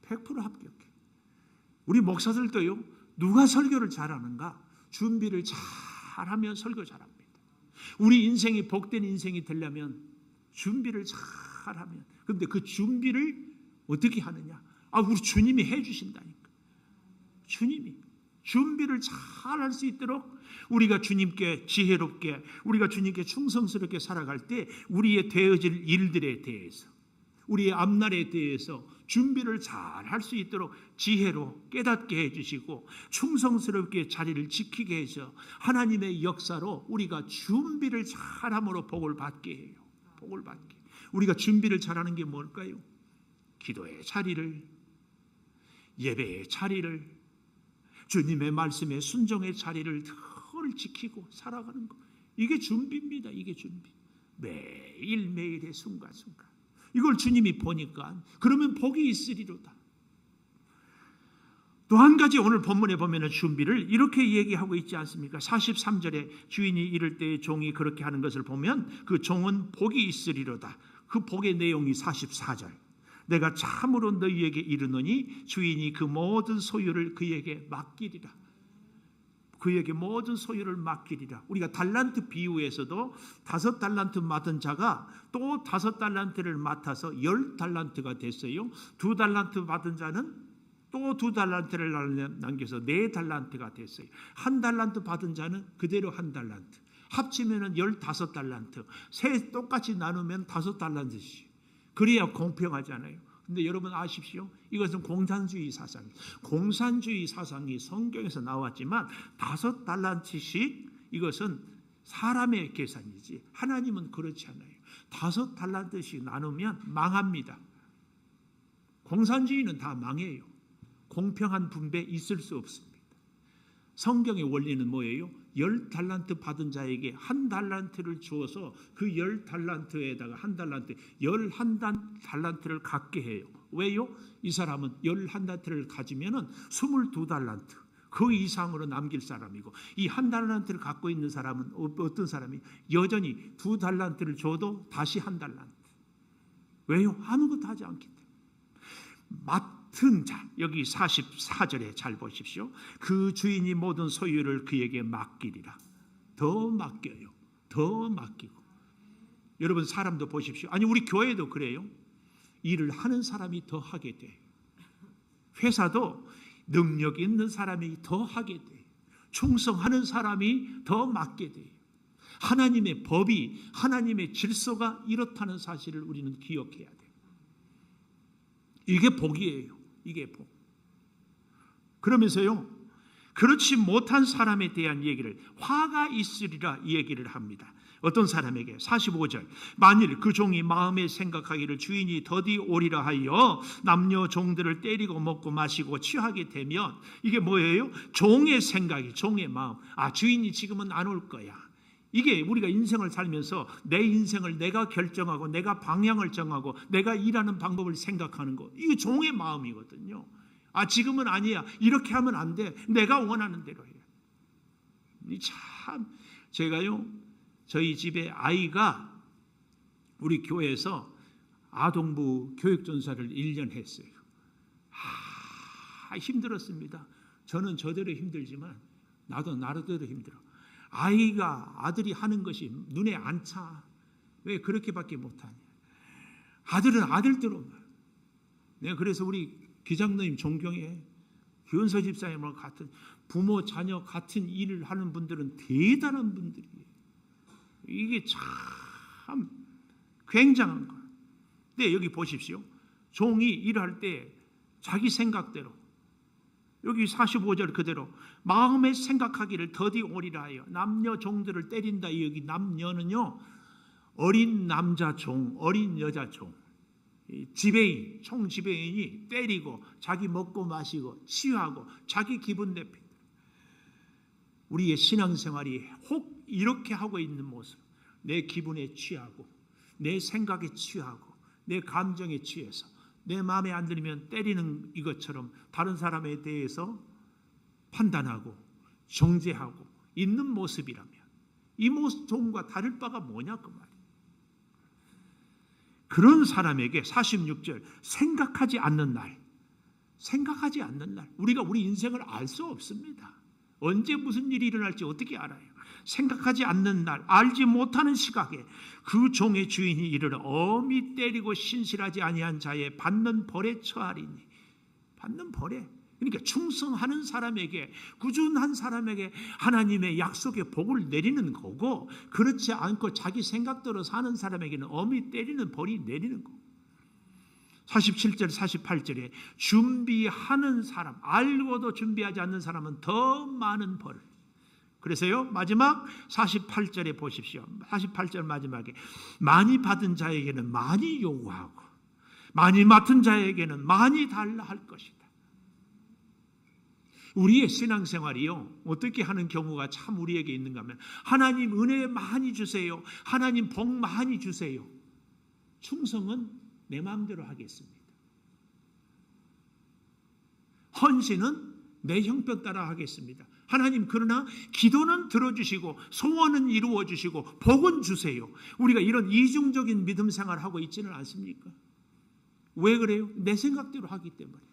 S1: 100% 합격해. 우리 목사들도요. 누가 설교를 잘하는가? 준비를 잘하면 설교 잘합니다. 우리 인생이 복된 인생이 되려면 준비를 잘하면. 그런데 그 준비를 어떻게 하느냐? 우리 주님이 해주신다니까. 주님이 준비를 잘 할 수 있도록 우리가 주님께 지혜롭게 우리가 주님께 충성스럽게 살아갈 때 우리의 되어질 일들에 대해서 우리의 앞날에 대해서 준비를 잘 할 수 있도록 지혜로 깨닫게 해주시고 충성스럽게 자리를 지키게 해서 하나님의 역사로 우리가 준비를 잘함으로 복을 받게 해요. 복을 받게. 우리가 준비를 잘하는 게 뭘까요? 기도의 자리를, 예배의 자리를, 주님의 말씀에 순종의 자리를 늘 지키고 살아가는 것. 이게 준비입니다. 이게 준비. 매일매일의 순간순간. 이걸 주님이 보니까 그러면 복이 있으리로다. 또 한 가지 오늘 본문에 보면 준비를 이렇게 얘기하고 있지 않습니까? 43절에 주인이 이를 때 종이 그렇게 하는 것을 보면 그 종은 복이 있으리로다. 그 복의 내용이 44절. 내가 참으로 너희에게 이르노니 주인이 그 모든 소유를 그에게 맡기리라. 그에게 모든 소유를 맡기리라. 우리가 달란트 비유에서도 5달란트 맡은 자가 또 5달란트를 맡아서 10달란트가 됐어요. 2달란트 받은 자는 또 2달란트를 남겨서 4달란트가 됐어요. 1달란트 받은 자는 그대로 1달란트. 합치면은 15달란트. 세 똑같이 나누면 5달란트씩. 그래야 공평하잖아요. 근데 여러분 아십시오. 이것은 공산주의 사상이에요. 공산주의 사상이 성경에서 나왔지만 5달란트씩 이것은 사람의 계산이지 하나님은 그렇지 않아요. 5달란트씩 나누면 망합니다. 공산주의는 다 망해요. 공평한 분배 있을 수 없습니다. 성경의 원리는 뭐예요? 10달란트 받은 자에게 1달란트를 주어서 그 10달란트에다가 1달란트 11달란트를 갖게 해요. 왜요? 이 사람은 11달란트를 가지면은 22달란트 그 이상으로 남길 사람이고, 이 1달란트를 갖고 있는 사람은 어떤 사람이 여전히 2달란트를 줘도 다시 1달란트. 왜요? 아무것도 하지 않기 때문에. 맡은 자, 여기 44절에 잘 보십시오. 그 주인이 모든 소유를 그에게 맡기리라. 더 맡겨요. 더 맡기고. 여러분 사람도 보십시오. 아니 우리 교회도 그래요. 일을 하는 사람이 더 하게 돼요. 회사도 능력 있는 사람이 더 하게 돼요. 충성하는 사람이 더 맡게 돼요. 하나님의 법이, 하나님의 질서가 이렇다는 사실을 우리는 기억해야 돼요. 이게 복이에요. 이게 복. 그러면서요, 그렇지 못한 사람에 대한 얘기를 화가 있으리라 이 얘기를 합니다. 어떤 사람에게 45절 만일 그 종이 마음에 생각하기를 주인이 더디 오리라 하여 남녀 종들을 때리고 먹고 마시고 취하게 되면, 이게 뭐예요? 종의 생각이, 종의 마음. 아, 주인이 지금은 안 올 거야. 이게 우리가 인생을 살면서 내 인생을 내가 결정하고 내가 방향을 정하고 내가 일하는 방법을 생각하는 거, 이게 종의 마음이거든요. 아, 지금은 아니야. 이렇게 하면 안 돼. 내가 원하는 대로 해. 참, 제가요, 저희 집에 아이가 우리 교회에서 아동부 교육전사를 1년 했어요. 힘들었습니다. 저는 저대로 힘들지만 나도 나름대로 힘들어. 아이가, 아들이 하는 것이 눈에 안 차. 왜 그렇게밖에 못하냐. 아들은 아들대로. 내가 그래서 우리 기장님 존경해. 규현서 집사님과 같은 부모 자녀 같은 일을 하는 분들은 대단한 분들이에요. 이게 참 굉장한 거예요. 근데 여기 보십시오. 종이 일할 때 자기 생각대로, 여기 45절 그대로 마음에 생각하기를 더디 오리라 하여 남녀 종들을 때린다. 여기 남녀는요, 어린 남자 종, 어린 여자 종, 지배인, 총 지배인이 때리고 자기 먹고 마시고 취하고 자기 기분 내핀다. 우리의 신앙생활이 혹 이렇게 하고 있는 모습, 내 기분에 취하고 내 생각에 취하고 내 감정에 취해서 내 마음에 안 들면 때리는 이것처럼 다른 사람에 대해서 판단하고 정죄하고 있는 모습이라면 이 모습 종과 다를 바가 뭐냐 그 말이에요. 그런 사람에게 46절 생각하지 않는 날, 생각하지 않는 날, 우리가 우리 인생을 알 수 없습니다. 언제 무슨 일이 일어날지 어떻게 알아요? 생각하지 않는 날, 알지 못하는 시각에 그 종의 주인이 이르러 엄히 때리고 신실하지 아니한 자의 받는 벌에 처하리니. 받는 벌에, 그러니까 충성하는 사람에게, 꾸준한 사람에게 하나님의 약속의 복을 내리는 거고, 그렇지 않고 자기 생각대로 사는 사람에게는 엄히 때리는 벌이 내리는 거고. 47절 48절에 준비하는 사람, 알고도 준비하지 않는 사람은 더 많은 벌을. 그래서요, 마지막 48절에 보십시오. 48절 마지막에 많이 받은 자에게는 많이 요구하고 많이 맡은 자에게는 많이 달라 할 것이다. 우리의 신앙생활이요, 어떻게 하는 경우가 참 우리에게 있는가 하면, 하나님 은혜 많이 주세요, 하나님 복 많이 주세요. 충성은 내 마음대로 하겠습니다. 헌신은 내 형편 따라 하겠습니다. 하나님, 그러나 기도는 들어주시고 소원은 이루어주시고 복은 주세요. 우리가 이런 이중적인 믿음 생활을 하고 있지는 않습니까? 왜 그래요? 내 생각대로 하기 때문에.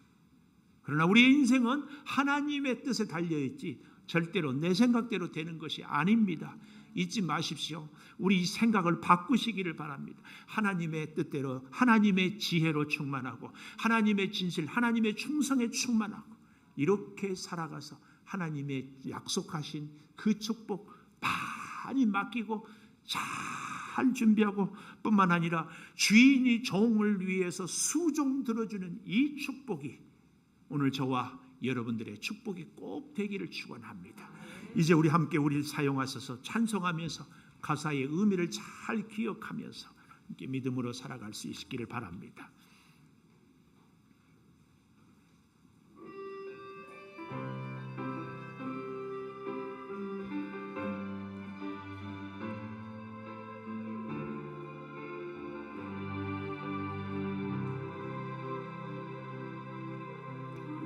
S1: 그러나 우리의 인생은 하나님의 뜻에 달려있지 절대로 내 생각대로 되는 것이 아닙니다. 잊지 마십시오. 우리 생각을 바꾸시기를 바랍니다. 하나님의 뜻대로, 하나님의 지혜로 충만하고, 하나님의 진실, 하나님의 충성에 충만하고, 이렇게 살아가서 하나님의 약속하신 그 축복 많이 맡기고 잘 준비하고, 뿐만 아니라 주인이 종을 위해서 수종 들어주는 이 축복이 오늘 저와 여러분들의 축복이 꼭 되기를 축원합니다. 이제 우리 함께 우리를 사용하셔서 찬송하면서 가사의 의미를 잘 기억하면서 함께 믿음으로 살아갈 수 있기를 바랍니다.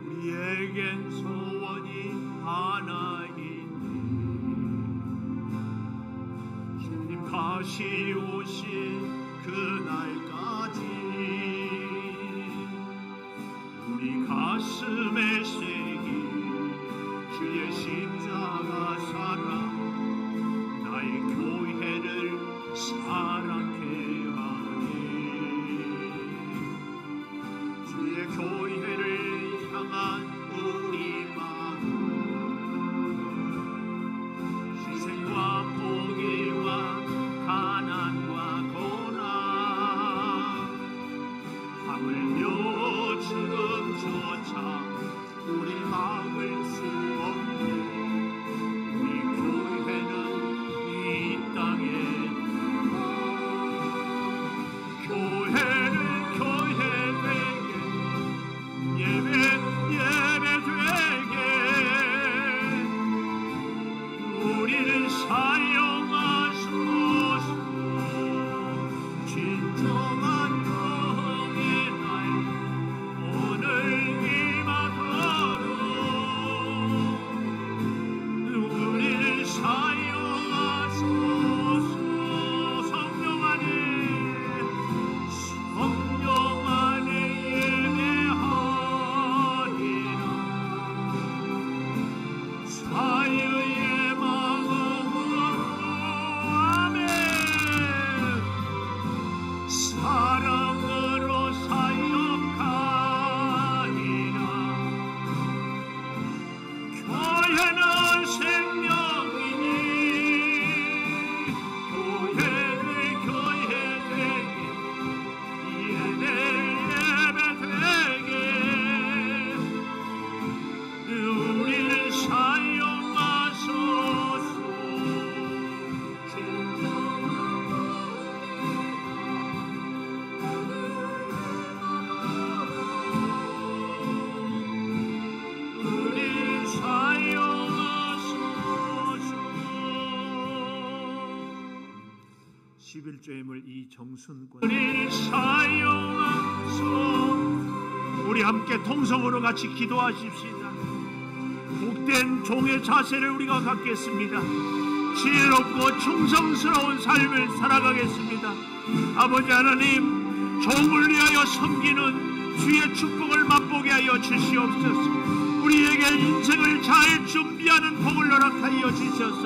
S3: 우리에겐 소원이 하나이니 주님 다시 오실 그날까지 우리 가슴에 새긴 주의 십자가 사랑 나의 교회를 사랑케 하네. 주의 교회를 향한 우리 마음 희생과 포기와 가난과 고난 하물며 죽음조차 우리 막을 수 없네. 우리 교회는 이 땅에 교회는 교회되게 예배되게 우리를 사용하소서. 진정한 영의 날 오늘 임하도록 우리를 사용하소서. 성령 안에 예배하리라. 자유의 마음으로 아멘. 사랑으로 사역하리라. 교회는 생명이니 교회를 교회되게 예배되게 우리를 사용하소서. 우리를 사용하소서.
S1: 11조임을 이정순권
S3: 우리를 사용하소서.
S1: 우리 함께 통성으로 같이 기도하십시다. 복된 종의 자세를 우리가 갖겠습니다. 지혜롭고 충성스러운 삶을 살아가겠습니다. 아버지 하나님, 종을 위하여 섬기는 주의 축복을 맛보게 하여 주시옵소서. 우리에게 인생을 잘 준비하는 복을 허락하여 주셔서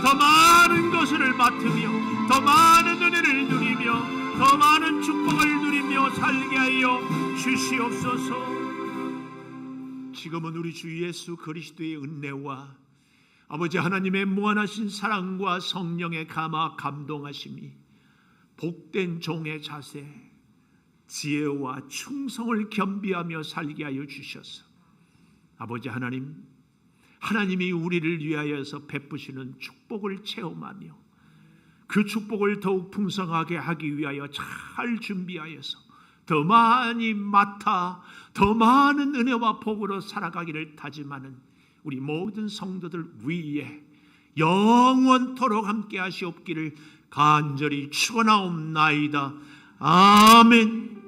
S1: 더 많은 것을 맡으며 더 많은 은혜를 누리며 더 많은 축복을 누리며 살게 하여 주시옵소서. 지금은 우리 주 예수 그리스도의 은혜와 아버지 하나님의 무한하신 사랑과 성령의 감동하심이 복된 종의 자세, 지혜와 충성을 겸비하며 살게 하여 주셔서 아버지 하나님, 하나님이 우리를 위하여서 베푸시는 축복을 체험하며 그 축복을 더욱 풍성하게 하기 위하여 잘 준비하여서 더 많이 맡아 더 많은 은혜와 복으로 살아가기를 다짐하는 우리 모든 성도들 위에 영원토록 함께 하시옵기를 간절히 축원하옵나이다. 아멘.